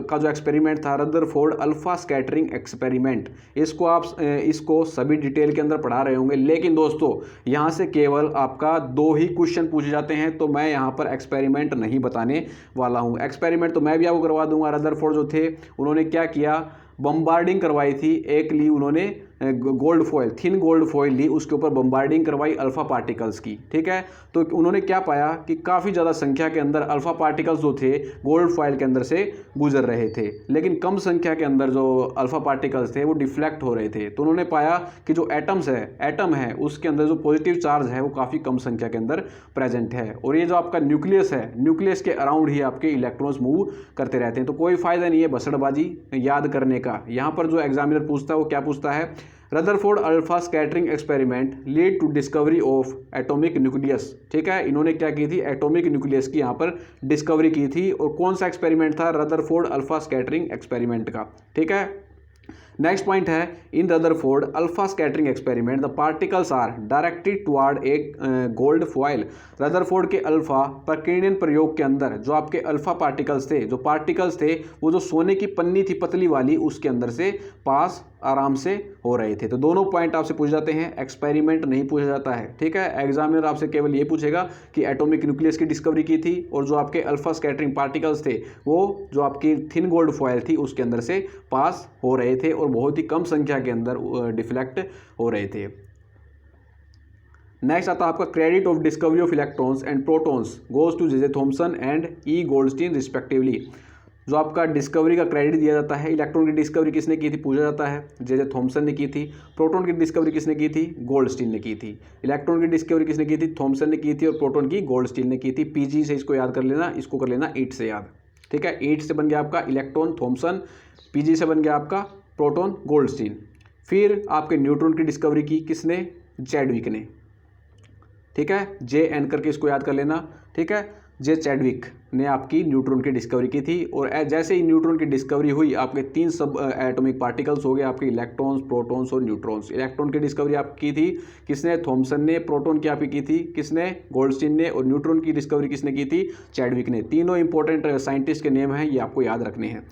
का जो एक्सपेरिमेंट था रदरफोर्ड अल्फा स्कैटरिंग एक्सपेरिमेंट, इसको सभी डिटेल के अंदर पढ़ा रहे होंगे, लेकिन दोस्तों यहाँ से केवल आपका 2 ही क्वेश्चन पूछे जाते हैं। तो मैं यहाँ पर एक्सपेरिमेंट नहीं बताने वाला हूँ। एक्सपेरिमेंट तो मैं भी आपको करवा दूंगा। रदरफोर्ड जो थे उन्होंने क्या किया, बम्बार्डिंग करवाई थी। एक ली उन्होंने gold foil, thin gold foil ली, उसके ऊपर बम्बार्डिंग करवाई अल्फा पार्टिकल्स की, ठीक है। तो उन्होंने क्या पाया कि काफ़ी ज़्यादा संख्या के अंदर अल्फा पार्टिकल्स जो थे गोल्ड फॉइल के अंदर से गुजर रहे थे, लेकिन कम संख्या के अंदर जो अल्फा पार्टिकल्स थे वो डिफ्लेक्ट हो रहे थे। तो उन्होंने पाया कि जो एटम है उसके अंदर जो पॉजिटिव चार्ज है वो काफ़ी कम संख्या के अंदर प्रेजेंट है, और ये जो आपका न्यूक्लियस है, न्यूक्लियस के अराउंड ही आपके इलेक्ट्रॉन्स मूव करते रहते हैं। तो कोई फायदा नहीं है बसड़बाजी याद करने का। यहाँ पर जो एग्जामिनर पूछता है वो क्या पूछता है, Rutherford alpha scattering experiment lead to discovery of atomic nucleus, ठीक है। इन्होंने क्या की थी, एटॉमिक न्यूक्लियस की यहाँ पर डिस्कवरी की थी, और कौन सा एक्सपेरिमेंट था, रदरफोर्ड अल्फा स्कैटरिंग एक्सपेरिमेंट का, ठीक है। नेक्स्ट पॉइंट है, in Rutherford alpha scattering experiment the particles are directed toward a gold foil. Rutherford के अल्फा प्रकीर्णन प्रयोग के अंदर जो आपके अल्फा पार्टिकल्स थे, वो जो सोने की पन्नी थी पतली वाली, उसके अंदर से पास आराम से हो रहे थे। तो दोनों पॉइंट आपसे पूछ जाते हैं, एक्सपेरिमेंट नहीं पूछा जाता है, ठीक है। एग्जामिनर आपसे केवल ये पूछेगा कि एटॉमिक न्यूक्लियस की डिस्कवरी की थी, और जो आपके अल्फा स्कैटरिंग पार्टिकल्स थे वो जो आपकी थिन गोल्ड फॉयल थी उसके अंदर से पास हो रहे थे, और बहुत ही कम संख्या के अंदर डिफ्लेक्ट हो रहे थे। नेक्स्ट आता है आपका credit of discovery of electrons and protons goes to J Thomson and E Goldstein respectively. जो आपका डिस्कवरी का क्रेडिट दिया जाता है, इलेक्ट्रॉन की डिस्कवरी किसने की थी पूछा जाता है, जे थॉमसन ने की थी। प्रोटॉन की डिस्कवरी किसने की थी, गोल्डस्टीन ने की थी। इलेक्ट्रॉन की डिस्कवरी किसने की थी, थॉमसन ने की थी, और प्रोटॉन की गोल्डस्टीन ने की थी। पीजी से इसको याद कर लेना, इसको कर लेना ईट से याद, ठीक है। ईट से बन गया आपका इलेक्ट्रॉन थॉमसन, पीजी से बन गया आपका प्रोटॉन गोल्डस्टीन। फिर आपके न्यूट्रॉन की डिस्कवरी की किसने, चैडविक ने, ठीक है। जे एन करके इसको याद कर लेना, ठीक है। जे चैडविक ने आपकी न्यूट्रॉन की डिस्कवरी की थी, और जैसे ही न्यूट्रॉन की डिस्कवरी हुई आपके 3 सब एटॉमिक पार्टिकल्स हो गए आपके इलेक्ट्रॉन्स, प्रोटॉन्स और न्यूट्रॉन्स। इलेक्ट्रॉन की डिस्कवरी आपकी की थी किसने, थॉमसन ने। प्रोटॉन की आपकी की थी किसने, गोल्डस्टीन ने। और न्यूट्रॉन की डिस्कवरी किसने की थी, चैडविक ने। तीनों इंपॉर्टेंट साइंटिस्ट के नेम हैं, ये आपको याद रखने हैं।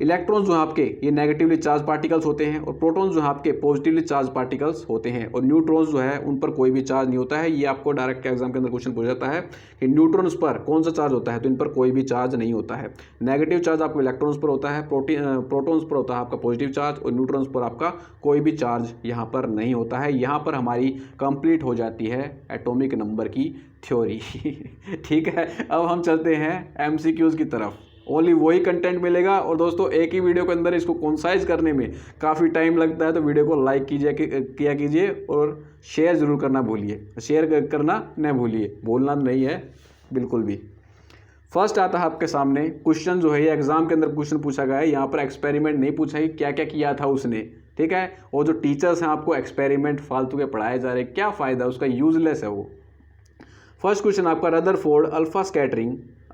इलेक्ट्रॉन्स जो हैं आपके ये नेगेटिवली चार्ज पार्टिकल्स होते हैं, और प्रोटॉन्स जो हैं आपके पॉजिटिवली चार्ज पार्टिकल्स होते हैं, और न्यूट्रॉन्स जो है उन पर कोई भी चार्ज नहीं होता है। ये आपको डायरेक्ट एग्जाम के अंदर क्वेश्चन पूछा जाता है कि न्यूट्रॉन्स पर कौन सा चार्ज होता है, तो इन पर कोई भी चार्ज नहीं होता है। नेगेटिव चार्ज आपको इलेक्ट्रॉन्स पर होता है, प्रोटॉन्स पर होता है आपका पॉजिटिव चार्ज, और न्यूट्रॉन्स पर आपका कोई भी चार्ज यहाँ पर नहीं होता है। यहाँ पर हमारी कंप्लीट हो जाती है एटॉमिक नंबर की थ्योरी ठीक है। अब हम चलते हैं एमसीक्यूज की तरफ। ओनली वही कंटेंट मिलेगा, और दोस्तों एक ही वीडियो के अंदर इसको कंसाइज करने में काफ़ी टाइम लगता है, तो वीडियो को लाइक किया कीजिए, और शेयर ज़रूर करना भूलिए, शेयर करना न भूलिए, बोलना नहीं है बिल्कुल भी। फर्स्ट आता है आपके सामने क्वेश्चन जो है, ये एग्जाम के अंदर क्वेश्चन पूछा गया है। यहाँ पर एक्सपेरिमेंट नहीं पूछा है क्या क्या किया था उसने, ठीक है। और जो टीचर्स हैं आपको एक्सपेरिमेंट फालतू के पढ़ाए जा रहे हैं, क्या फ़ायदा उसका, यूजलेस है वो। फर्स्ट क्वेश्चन आपका, Rutherford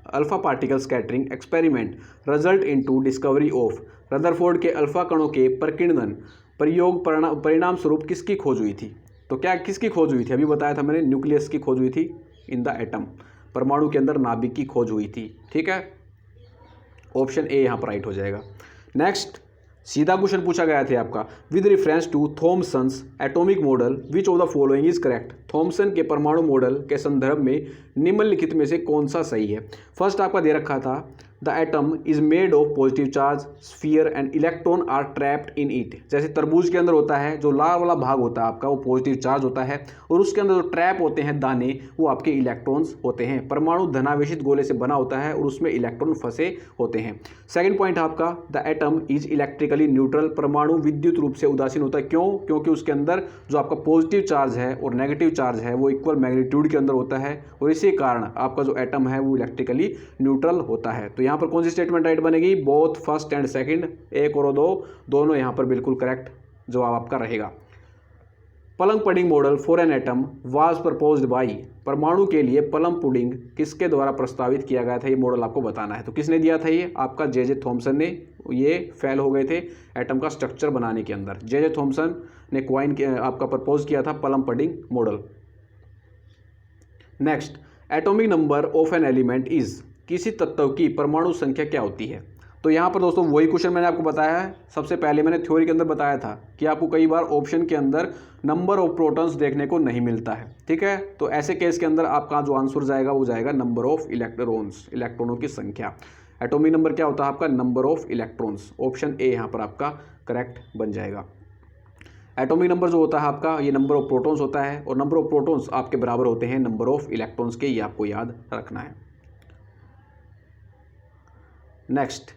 alpha particle scattering experiment result into discovery of. Rutherford के अल्फा कणों के प्रकीर्णन प्रयोग परिणाम स्वरूप किसकी खोज हुई थी। तो क्या किसकी खोज हुई थी, अभी बताया था मैंने, न्यूक्लियस की खोज हुई थी, इन द एटम, परमाणु के अंदर नाभिक की खोज हुई थी, ठीक है। ऑप्शन ए यहाँ पर राइट हो जाएगा। नेक्स्ट सीधा क्वेश्चन पूछा गया था आपका, with reference to Thomson's atomic model which of the following is correct. Thomson के परमाणु मॉडल के संदर्भ में निम्नलिखित में से कौन सा सही है। फर्स्ट आपका दे रखा था, the atom is made of positive charge sphere and electron are trapped in it. जैसे तरबूज के अंदर होता है, जो लाल वाला भाग होता है आपका वो पॉजिटिव चार्ज होता है, और उसके अंदर जो ट्रैप होते हैं दाने वो आपके इलेक्ट्रॉन्स होते हैं। परमाणु धनावेशित गोले से बना होता है और उसमें इलेक्ट्रॉन फंसे होते हैं। सेकंड पॉइंट आपका, the atom is electrically neutral. परमाणु विद्युत रूप से उदासीन होता है, क्यों, क्योंकि उसके अंदर जो आपका पॉजिटिव चार्ज है और नेगेटिव चार्ज है वो इक्वल मैग्नीट्यूड के अंदर होता है, और इसी कारण आपका जो एटम है वो इलेक्ट्रिकली न्यूट्रल होता है। तो यहाँ पर कौन सी स्टेटमेंट राइट बनेगी, बोथ फर्स्ट एंड सेकंड, एक और दो दोनों यहाँ पर बिल्कुल करेक्ट जवाब आपका रहेगा। पलंग pudding model for an atom was proposed by. परमाणु के लिए पलंग पुडिंग किसके द्वारा प्रस्तावित किया गया था, ये मॉडल आपको बताना है। तो किसने दिया था ये, आपका जे थॉमसन ने। ये फेल हो गए थे एटम का स्ट्रक्चर बनाने के अंदर। जे थॉमसन ने आपका प्रपोज किया था पलंग pudding model. Next, atomic number of an element is. किसी तत्व की परमाणु संख्या क्या होती है। तो यहाँ पर दोस्तों वही क्वेश्चन मैंने आपको बताया है, सबसे पहले मैंने थ्योरी के अंदर बताया था कि आपको कई बार ऑप्शन के अंदर नंबर ऑफ प्रोटॉन्स देखने को नहीं मिलता है, ठीक है। तो ऐसे केस के अंदर आपका जो आंसर जाएगा वो जाएगा नंबर ऑफ इलेक्ट्रॉन्स, इलेक्ट्रॉनों की संख्या। एटॉमिक नंबर क्या होता है आपका, number of electrons. Option A यहाँ पर आपका करेक्ट बन जाएगा। एटॉमिक नंबर जो होता है आपका, ये नंबर ऑफ प्रोटॉन्स होता है, और नंबर ऑफ प्रोटॉन्स आपके बराबर होते हैं नंबर ऑफ इलेक्ट्रॉन्स के, ये आपको याद रखना है। Next,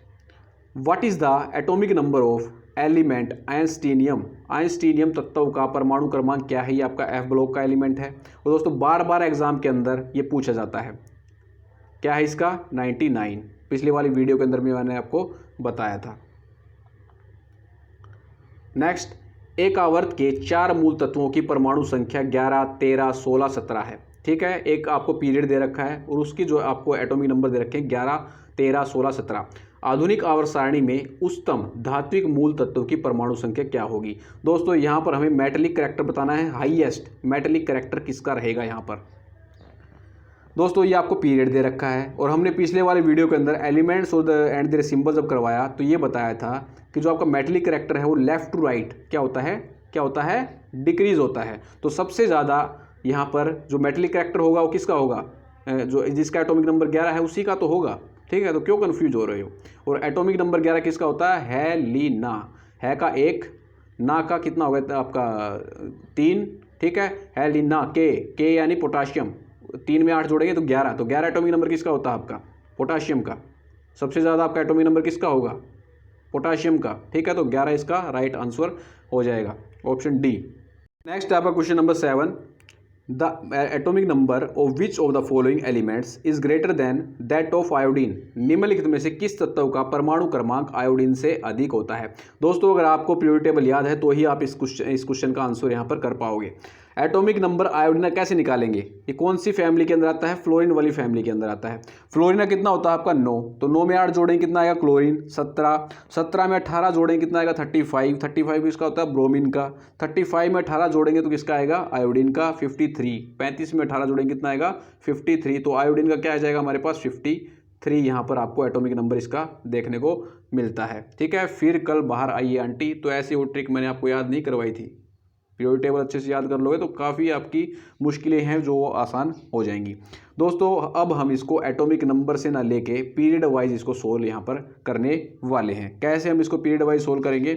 what is the atomic number of element einsteinium. Einsteinium तत्व का परमाणु क्रमांक क्या है, ये आपका एफ ब्लॉक का एलिमेंट है, और दोस्तों बार बार एग्जाम के अंदर ये पूछा जाता है। क्या है इसका, 99। पिछली वाली वीडियो के अंदर भी मैंने आपको बताया था। नेक्स्ट, एक आवर्त के 4 मूल तत्वों की परमाणु संख्या 11, 13, 16, 17 है। ठीक है, एक आपको पीरियड दे रखा है और उसकी जो आपको एटॉमिक नंबर दे रखे हैं 11, 13, 16, 17। आधुनिक आवर्त सारणी में उच्चतम धात्विक मूल तत्व की परमाणु संख्या क्या होगी। दोस्तों यहाँ पर हमें मेटेलिक कैरेक्टर बताना है, हाईएस्ट मेटेलिक कैरेक्टर किसका रहेगा यहाँ पर। दोस्तों ये आपको पीरियड दे रखा है, और हमने पिछले वाले वीडियो के अंदर एलिमेंट्स और एंड देयर सिंबल जब करवाया तो ये बताया था कि जो आपका मेटेलिक कैरेक्टर है वो लेफ्ट टू राइट क्या होता है, डिक्रीज होता है। तो सबसे ज़्यादा यहाँ पर जो मेटेलिक कैरेक्टर होगा वो किसका होगा, जो जिसका एटॉमिक नंबर 11 है उसी का तो होगा। ठीक है, तो क्यों कन्फ्यूज हो रहे हो। और एटॉमिक नंबर 11 किसका होता है, हेलिना। है का 1, ना का कितना होगा आपका 3। ठीक है, हेलिना के यानी पोटाशियम, 3 में 8 जोड़ेंगे तो 11, तो 11 एटॉमिक नंबर किसका होता है आपका, पोटाशियम का। सबसे ज़्यादा आपका एटॉमिक नंबर किसका होगा, पोटाशियम का। ठीक है, तो 11 इसका राइट आंसर हो जाएगा, ऑप्शन डी। नेक्स्ट आपका question number 7, the atomic number of which of the following elements is greater than that of iodine. निम्नलिखित में से किस तत्व का परमाणु क्रमांक आयोडीन से अधिक होता है। दोस्तों अगर आपको पीरियोडिक टेबल याद है तो ही आप इस क्वेश्चन का आंसर यहाँ पर कर पाओगे। एटॉमिक नंबर आयोडीन कैसे निकालेंगे, ये कौन सी फैमिली के अंदर आता है, फ्लोरीन वाली फैमिली के अंदर आता है। फ्लोरीन कितना होता है आपका 9, तो 9 में 8 जोड़ेंगे कितना आएगा क्लोरीन, 17, 17 में 18 जोड़ेंगे कितना आएगा 35, 35 इसका होता है ब्रोमीन का, 35 में 18 जोड़ेंगे तो किसका आएगा, आयोडीन का 53, 35 में 18 जोड़ेंगे कितना आएगा 53, तो आयोडीन का क्या आ जाएगा हमारे पास 53। यहाँ पर आपको एटॉमिक नंबर इसका देखने को मिलता है। ठीक है, फिर कल बाहर आइए आंटी, तो ऐसी वो ट्रिक मैंने आपको याद नहीं करवाई थी। पीरियोडिक टेबल अच्छे से याद कर लोगे तो काफ़ी आपकी मुश्किलें हैं जो आसान हो जाएंगी। दोस्तों अब हम इसको एटॉमिक नंबर से ना लेके पीरियड वाइज इसको सोल्व यहाँ पर करने वाले हैं। कैसे हम इसको पीरियड वाइज सोल्व करेंगे,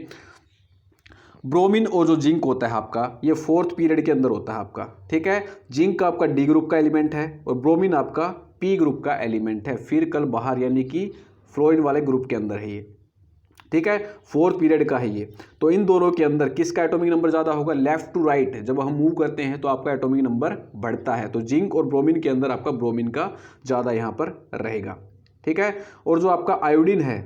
ब्रोमीन और जो जिंक होता है आपका ये 4th पीरियड के अंदर होता है आपका। ठीक है, जिंक आपका डी ग्रुप का एलिमेंट है और ब्रोमीन आपका पी ग्रुप का एलिमेंट है, फिर कल बाहर यानी कि फ्लोरीन वाले ग्रुप के अंदर है ये। ठीक है, 4th पीरियड का है ये। तो इन दोनों के अंदर किसका एटॉमिक नंबर ज़्यादा होगा, लेफ्ट टू राइट जब हम मूव करते हैं तो आपका एटॉमिक नंबर बढ़ता है, तो जिंक और ब्रोमीन के अंदर आपका ब्रोमीन का ज़्यादा यहाँ पर रहेगा। ठीक है, और जो आपका आयोडीन है,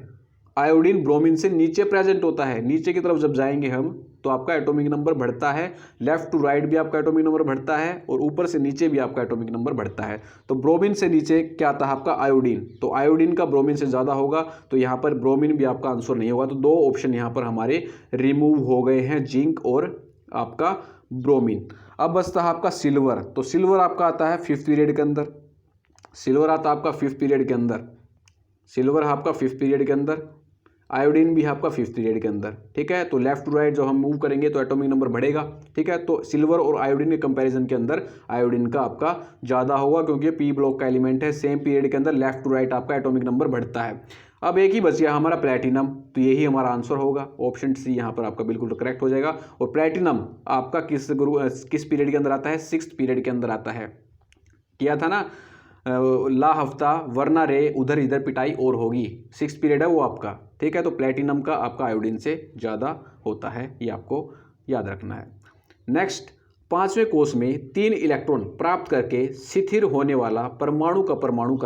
आयोडीन ब्रोमीन से नीचे प्रेजेंट होता है, नीचे की तरफ जब जाएंगे हम तो आपका एटॉमिक नंबर बढ़ता है, लेफ्ट टू राइट भी आपका एटॉमिक नंबर बढ़ता है और ऊपर से नीचे भी आपका एटॉमिक नंबर बढ़ता है। तो ब्रोमीन से नीचे क्या आता है आपका आयोडीन, तो आयोडीन का ब्रोमीन से ज़्यादा होगा, तो यहाँ पर ब्रोमीन भी आपका आंसर नहीं होगा। तो 2 ऑप्शन यहाँ पर हमारे रिमूव हो गए हैं, जिंक और आपका ब्रोमीन। अब बचता है आपका सिल्वर, तो सिल्वर आपका आता है 5th पीरियड के अंदर, सिल्वर आता है आपका 5th पीरियड के अंदर, सिल्वर आपका 5th पीरियड के अंदर, आयोडीन भी आपका 5th पीरियड के अंदर। ठीक है, तो लेफ्ट टू राइट जो हम मूव करेंगे तो एटॉमिक नंबर बढ़ेगा। ठीक है, तो सिल्वर और आयोडीन के कंपैरिजन के अंदर आयोडीन का आपका ज़्यादा होगा क्योंकि पी ब्लॉक का एलिमेंट है, सेम पीरियड के अंदर लेफ्ट टू राइट आपका एटॉमिक नंबर बढ़ता है। अब एक ही बच गया हमारा प्लैटिनम, तो यही हमारा आंसर होगा, ऑप्शन सी यहाँ पर आपका बिल्कुल करेक्ट हो जाएगा। और प्लैटिनम आपका किस पीरियड के अंदर आता है, 6th पीरियड के अंदर आता है। किया था ना ला हफ्ता वरना रे उधर इधर पिटाई और होगी, 6th पीरियड है वो आपका। ठीक है, तो प्लैटिनम का आपका आयोडीन से ज़्यादा होता है, ये आपको याद रखना है। नेक्स्ट, 5वें कोष में 3 इलेक्ट्रॉन प्राप्त करके शिथिल होने वाला परमाणु का परमाणु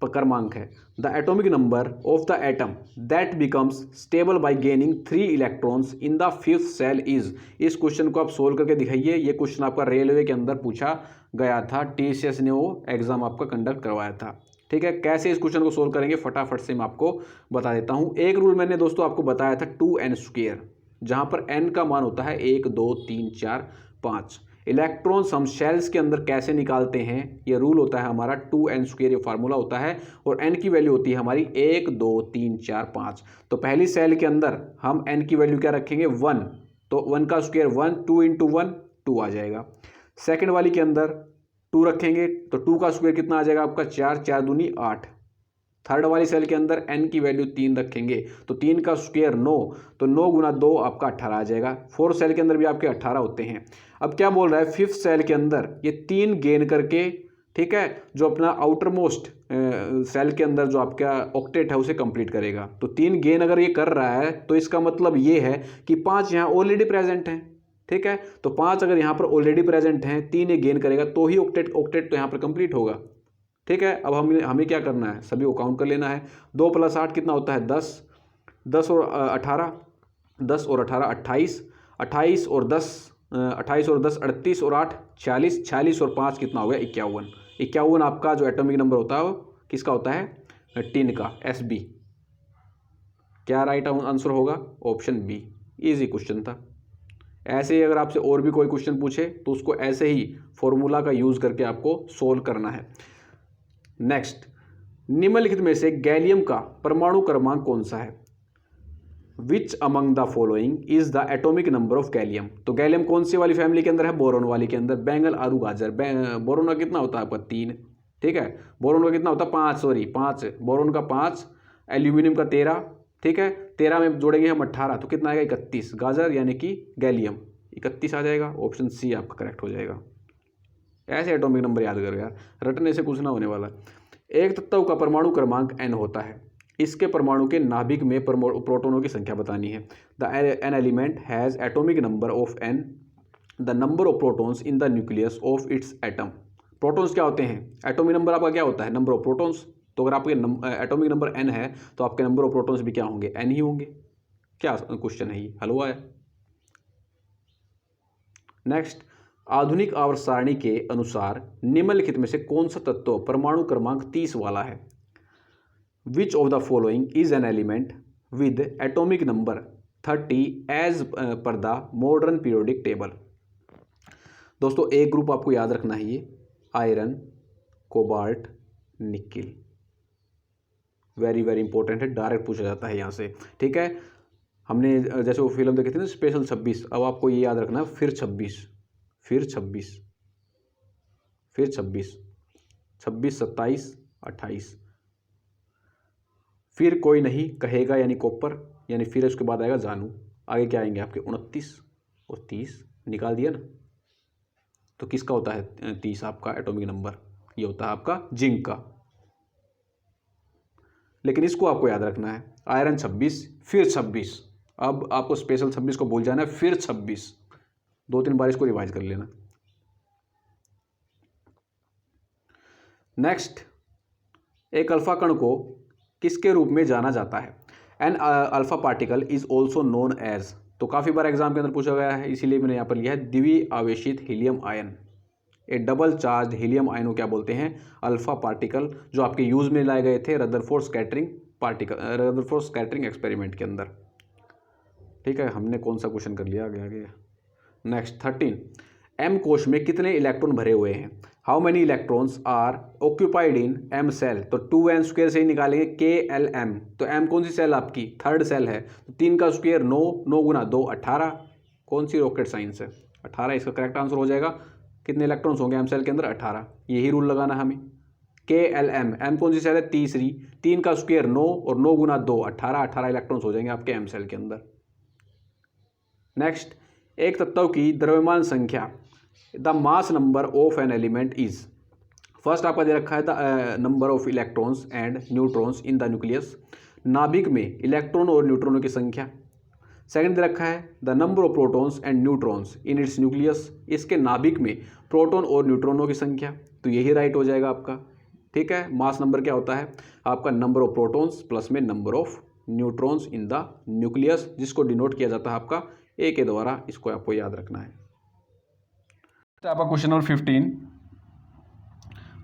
क्रमांक है the atomic number of the atom that becomes stable by gaining 3 electrons in the 5th shell is. इस क्वेश्चन को आप सोल्व करके दिखाइए। ये क्वेश्चन आपका रेलवे के अंदर पूछा गया था, TCS ने वो एग्जाम आपका कंडक्ट करवाया था। ठीक है, कैसे इस क्वेश्चन को सोल्व करेंगे फटाफट से मैं आपको बता देता हूँ। एक रूल मैंने दोस्तों आपको बताया था 2n², जहाँ पर n का मान होता है 1 2 3 4 5। इलेक्ट्रॉन्स हम शेल्स के अंदर कैसे निकालते हैं, ये रूल होता है हमारा 2n², ये फार्मूला होता है, और n की वैल्यू होती है हमारी 1 2 3 4 5। तो पहली सेल के अंदर हम n की वैल्यू क्या रखेंगे 1, तो 1 का स्क्वायर 1, 2 × 1 2 आ जाएगा। सेकेंड वाली के अंदर 2 रखेंगे तो 2 का स्क्वायर कितना आ जाएगा आपका 4, 4 दूनी 8। थर्ड वाली सेल के अंदर n की वैल्यू 3 रखेंगे तो 3 का स्क्वायर 9, तो 9 गुना 2 आपका 18 आ जाएगा। फोर्थ सेल के अंदर भी आपके 18 होते हैं। अब क्या बोल रहा है, फिफ्थ सेल के अंदर ये 3 गेन करके, ठीक है, जो अपना आउटर मोस्ट सेल के अंदर जो आपका ऑक्टेट है उसे कंप्लीट करेगा। तो 3 गेन अगर ये कर रहा है तो इसका मतलब ये है कि 5 यहाँ ऑलरेडी प्रेजेंट हैं, ठीक है। तो 5 अगर यहाँ पर ऑलरेडी प्रेजेंट हैं, 3 ये गेन करेगा तो ही ऑक्टेट तो यहाँ पर कंप्लीट होगा, ठीक है। अब हमें क्या करना है, सभी को काउंट कर लेना है। 2 + 8 कितना होता है 10, 10 और 18, 10 और 18 28, 28 और 10 28 और 10 38 और 8 46, 46 और 5 कितना हो गया 51। 51 आपका जो एटॉमिक नंबर होता है वो किसका होता है, टिन का, SB। क्या राइट आंसर होगा, ऑप्शन बी। इजी क्वेश्चन था। ऐसे ही अगर आपसे और भी कोई क्वेश्चन पूछे तो उसको ऐसे ही फॉर्मूला का यूज करके आपको सोल्व करना है। नेक्स्ट, निम्नलिखित में से गैलियम का परमाणु क्रमांक कौन सा है। Which among the following is the atomic number of gallium. तो गैलियम कौन सी वाली फैमिली के अंदर है, बोरोन वाली के अंदर। बैंगल, आलू, गाजर। बोरोन का कितना होता है आपका 3, ठीक है। बोरोन का कितना होता है 5, बोरोन का 5, एल्यूमिनियम का 13, ठीक है। 13 में जोड़ेंगे हम 18 तो कितना आएगा 31। गाजर यानी कि गैलियम 31 आ जाएगा। ऑप्शन सी आपका करेक्ट हो जाएगा। ऐसे एटॉमिक नंबर याद करो यार, रटने से कुछ ना होने वाला। एक तत्व का परमाणु क्रमांक n होता है। इसके परमाणु के नाभिक में प्रोटॉनों की संख्या बतानी है। The N element has atomic number of n, the number of protons in the nucleus of its atom. Protons क्या होते हैं, एटॉमिक नंबर आपका क्या होता है, नंबर ऑफ प्रोटॉन्स। तो अगर आपके एटॉमिक नंबर n है तो आपके नंबर ऑफ प्रोटॉन्स भी क्या होंगे, n ही होंगे। क्या क्वेश्चन है ये, हल हुआ है। नेक्स्ट, आधुनिक आवर्त सारणी के अनुसार निम्नलिखित में से कौन सा तत्व परमाणु क्रमांक 30 वाला है। Which of the following is an element with atomic number 30 as per the modern periodic table. दोस्तों एक ग्रुप आपको याद रखना है, ये iron, cobalt, nickel. Very very important है, डायरेक्ट पूछा जाता है यहाँ से, ठीक है। हमने जैसे वो फिल्म देखी थी ना स्पेशल 26, अब आपको ये याद रखना है फिर 26, फिर 26, फिर 26, 26, 27, 28, फिर कोई नहीं कहेगा यानी कॉपर, यानी फिर उसके बाद आएगा जानू। आगे क्या आएंगे आपके 29 और 30, निकाल दिया ना। तो किसका होता है 30 आपका एटॉमिक नंबर, ये होता है आपका जिंक का। लेकिन इसको आपको याद रखना है, आयरन 26 फिर 26। अब आपको स्पेशल 26 को भूल जाना है, फिर 26, 2-3 बार इसको रिवाइज कर लेना। नेक्स्ट, एक अल्फा कण को किसके रूप में जाना जाता है। An alpha particle is also known as. तो काफ़ी बार एग्जाम के अंदर पूछा गया है, इसीलिए मैंने यहाँ पर लिया है द्वितीय आवेशित helium ion. A double charge helium ion को क्या बोलते हैं, अल्फा पार्टिकल, जो आपके यूज में लाए गए थे रदरफोर्ड स्कैटरिंग एक्सपेरिमेंट के अंदर, ठीक है। हमने कौन सा क्वेश्चन कर लिया, आगे। नेक्स्ट 13, एम कोश में कितने इलेक्ट्रॉन भरे हुए हैं। How many electrons are occupied in M shell. तो 2n² से ही निकालेंगे KLM। तो m कौन सी सेल आपकी, थर्ड सेल है, तो 3 का स्क्वायर 9, 9 गुना 2 18। कौन सी रॉकेट साइंस है, 18 इसका करेक्ट आंसर हो जाएगा। कितने इलेक्ट्रॉन्स होंगे एम सेल के अंदर, 18। यही रूल लगाना है हमें। KLM, m कौन सी सेल है, तीसरी, 3 का स्क्वायर 9 और 9 गुना 2 18, 18 इलेक्ट्रॉन्स हो जाएंगे आपके एम सेल के अंदर। नेक्स्ट, एक तत्व की द्रव्यमान संख्या, the mass number of an element is. First आपका दे रखा है the number of electrons and neutrons in the nucleus, नाभिक में इलेक्ट्रॉन और न्यूट्रॉनों की संख्या। सेकंड दे रखा है the number of protons and neutrons in its nucleus, इसके नाभिक में प्रोटॉन और न्यूट्रॉनों की संख्या। तो यही राइट हो जाएगा आपका, ठीक है। मास नंबर क्या होता है आपका, नंबर ऑफ प्रोटॉन्स प्लस में number of neutrons in the nucleus, जिसको डिनोट किया जाता है आपका ए के द्वारा। इसको आपको याद रखना है। आपका question number 15,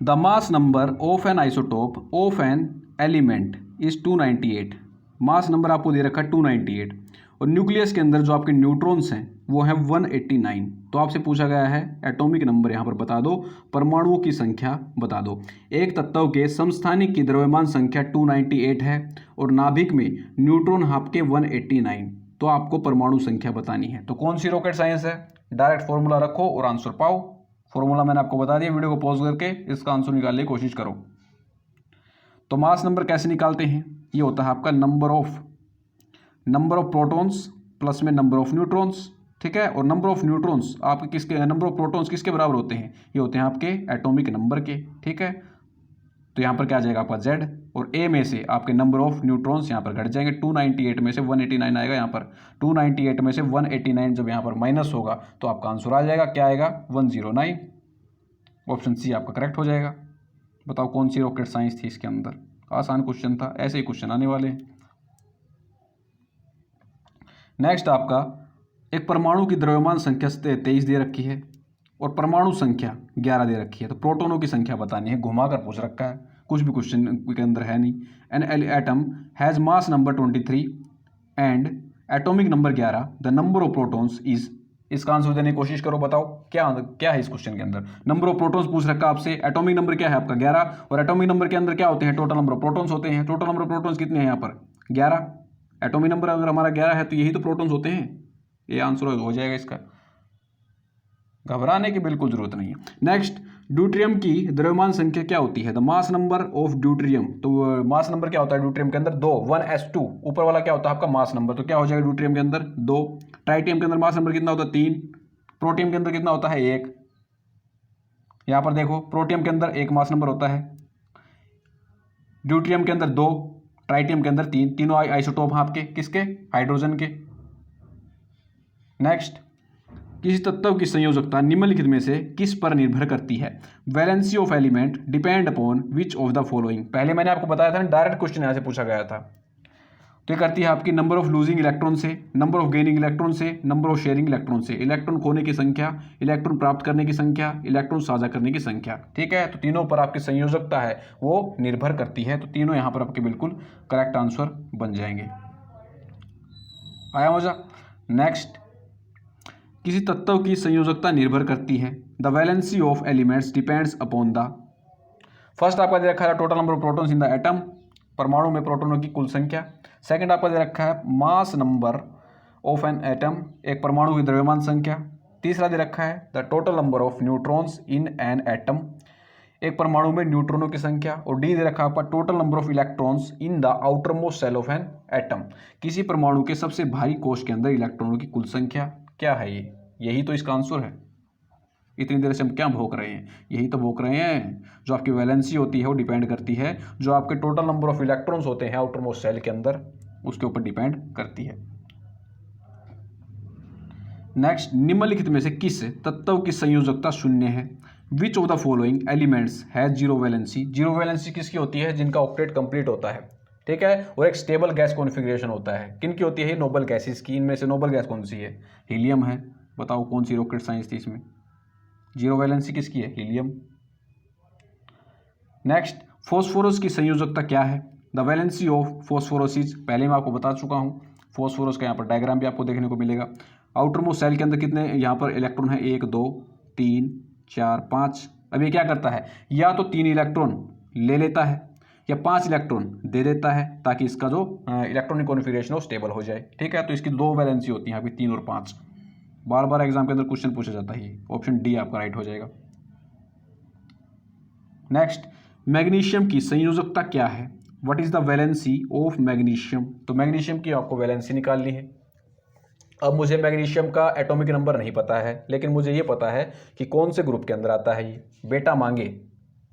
the mass number of N isotope of an element is 298। Mass number आपको दे रखा है 298, और न्यूक्लियस के अंदर जो आपके न्यूट्रॉन्स हैं वो है 189। तो आपसे पूछा गया है एटॉमिक नंबर यहाँ पर बता दो, परमाणुओं की संख्या बता दो। एक तत्व के समस्थानिक की द्रव्यमान संख्या 298 है और नाभिक में न्यूट्रॉन आपके 189। तो आपको परमाणु संख्या बतानी है। तो कौन सी रॉकेट साइंस है, डायरेक्ट फॉर्मूला रखो और आंसर पाओ। फॉर्मूला मैंने आपको बता दिया, वीडियो को पॉज करके इसका आंसर निकालने की कोशिश करो। तो मास नंबर कैसे निकालते हैं, ये होता है आपका नंबर ऑफ प्रोटॉन्स प्लस में नंबर ऑफ न्यूट्रॉन्स, ठीक है। और नंबर ऑफ न्यूट्रॉन्स आपके किसके, नंबर ऑफ प्रोटॉन्स किसके बराबर होते हैं, ये होते हैं आपके एटॉमिक नंबर के, ठीक है। तो यहाँ पर क्या आ जाएगा आपका Z, और A में से आपके नंबर ऑफ न्यूट्रॉन्स यहाँ पर घट जाएंगे। 298 में से 189 आएगा यहाँ पर, 298 में से 189 जब यहाँ पर माइनस होगा तो आपका आंसर आ जाएगा, क्या आएगा, 109। ऑप्शन सी आपका करेक्ट हो जाएगा। बताओ कौन सी रॉकेट साइंस थी इसके अंदर, आसान क्वेश्चन था, ऐसे ही क्वेश्चन आने वाले हैं। नेक्स्ट आपका एक परमाणु की द्रव्यमान संख्या 23 दे रखी है और परमाणु संख्या 11 दे रखी है, तो प्रोटॉनों की संख्या बतानी है, घुमा कर पूछ रखा है, कुछ भी क्वेश्चन के अंदर है नहीं। An atom has mass number 23 and atomic number 11, the number of protons is, इसका आंसर देने की कोशिश करो, बताओ क्या क्या है इस क्वेश्चन के अंदर। नंबर ऑफ प्रोटॉन्स पूछ रखा है आपसे, एटॉमिक नंबर क्या है आपका 11, और एटॉमिक नंबर के अंदर क्या होते हैं, टोटल नंबर ऑफ प्रोटॉन्स होते हैं। टोटल नंबर ऑफ प्रोटॉन्स कितने हैं यहाँ पर, 11। एटॉमिक नंबर अगर हमारा 11 है तो यही तो प्रोटॉन्स होते हैं, ये आंसर हो जाएगा इसका, घबराने की बिल्कुल जरूरत नहीं है। नेक्स्ट, ड्यूट्रियम की द्रव्यमान संख्या क्या होती है, the mass number of deuterium, तो मास नंबर क्या होता है ड्यूट्रियम के अंदर, 2, 1s2, ऊपर वाला क्या होता है आपका मास नंबर, तो क्या हो जाएगा ड्यूट्रियम के अंदर 2। ट्राइटियम के अंदर मास नंबर कितना होता है, 3। प्रोटियम के अंदर कितना होता है, 1। यहाँ पर देखो प्रोटियम के अंदर 1 मास नंबर होता है, ड्यूट्रियम के अंदर 2, ट्राइटियम के अंदर 3, तीनों आइसोटोप हैं आपके किसके, हाइड्रोजन के। नेक्स्ट, किसी तत्व की संयोजकता निम्नलिखित में से किस पर निर्भर करती है, valency of element depend upon which of the following. पहले मैंने आपको बताया था, डायरेक्ट क्वेश्चन यहाँ से पूछा गया था। तो ये करती है आपकी नंबर ऑफ लूजिंग इलेक्ट्रॉन से, नंबर ऑफ गेनिंग इलेक्ट्रॉन से, नंबर ऑफ शेयरिंग इलेक्ट्रॉन से, इलेक्ट्रॉन खोने की संख्या, इलेक्ट्रॉन प्राप्त करने की संख्या, इलेक्ट्रॉन साझा करने की संख्या, ठीक है। तो तीनों पर आपकी संयोजकता है वो निर्भर करती है, तो तीनों यहाँ पर आपके बिल्कुल करेक्ट आंसर बन जाएंगे। आया मजा। नेक्स्ट, किसी तत्व की संयोजकता निर्भर करती है, the valency of elements depends upon the, first आपका दे रखा है total number of protons in the atom, परमाणु में प्रोटॉनों की कुल संख्या। सेकंड आपका दे रखा है mass number of an atom, एक परमाणु की द्रव्यमान संख्या। तीसरा दे रखा है the total number of neutrons in an atom, एक परमाणु में न्यूट्रॉनों की संख्या। और डी दे रखा है आपका total number of electrons in the outermost shell of an atom, किसी परमाणु के सबसे बाहरी कोश के अंदर इलेक्ट्रॉनों की कुल संख्या। क्या है ये, यही तो इसका आंसर है। इतनी देर से हम क्या भोग रहे हैं, यही तो भोग रहे हैं। जो आपकी वैलेंसी होती है वो डिपेंड करती है जो आपके टोटल नंबर ऑफ इलेक्ट्रॉन्स होते हैं आउटर मोस्ट सेल के अंदर, उसके ऊपर डिपेंड करती है। नेक्स्ट, निम्नलिखित में से किस तत्व की संयोजकता शून्य है, which of the following elements has zero valency. Zero valency किसकी होती है, जिनका ऑक्टेट कंप्लीट होता है, ठीक है, और एक स्टेबल गैस कॉन्फ़िगरेशन होता है। किन की होती है, नोबल गैसेस की। इनमें से नोबल गैस कौन सी है, हीलियम है। बताओ कौन सी रॉकेट साइंस थी इसमें, जीरो वैलेंसी किसकी है, हीलियम। नेक्स्ट, फॉस्फोरस की संयोजकता क्या है, द वैलेंसी ऑफ फॉस्फोरसिस, पहले मैं आपको बता चुका हूँ। फॉस्फोरस का यहाँ पर डायग्राम भी आपको देखने को मिलेगा। आउटर मोस्ट सेल के अंदर कितने यहाँ पर इलेक्ट्रॉन है, 1 2 3 4 5। अब ये क्या करता है, या तो 3 इलेक्ट्रॉन ले लेता है या 5 इलेक्ट्रॉन दे देता है, ताकि इसका जो इलेक्ट्रॉनिक कॉन्फ़िगरेशन हो स्टेबल हो जाए, ठीक है। तो इसकी 2 वैलेंसी होती है यहाँ पे, 3 और 5। बार बार एग्जाम के अंदर क्वेश्चन पूछा जाता है, ऑप्शन डी आपका राइट हो जाएगा। नेक्स्ट, मैग्नीशियम की संयोजकता क्या है, what is the valency of magnesium. तो मैग्नीशियम की आपको वैलेंसी निकालनी है। अब मुझे मैग्नीशियम का एटॉमिक नंबर नहीं पता है, लेकिन मुझे ये पता है कि कौन से ग्रुप के अंदर आता है ये। बेटा मांगे,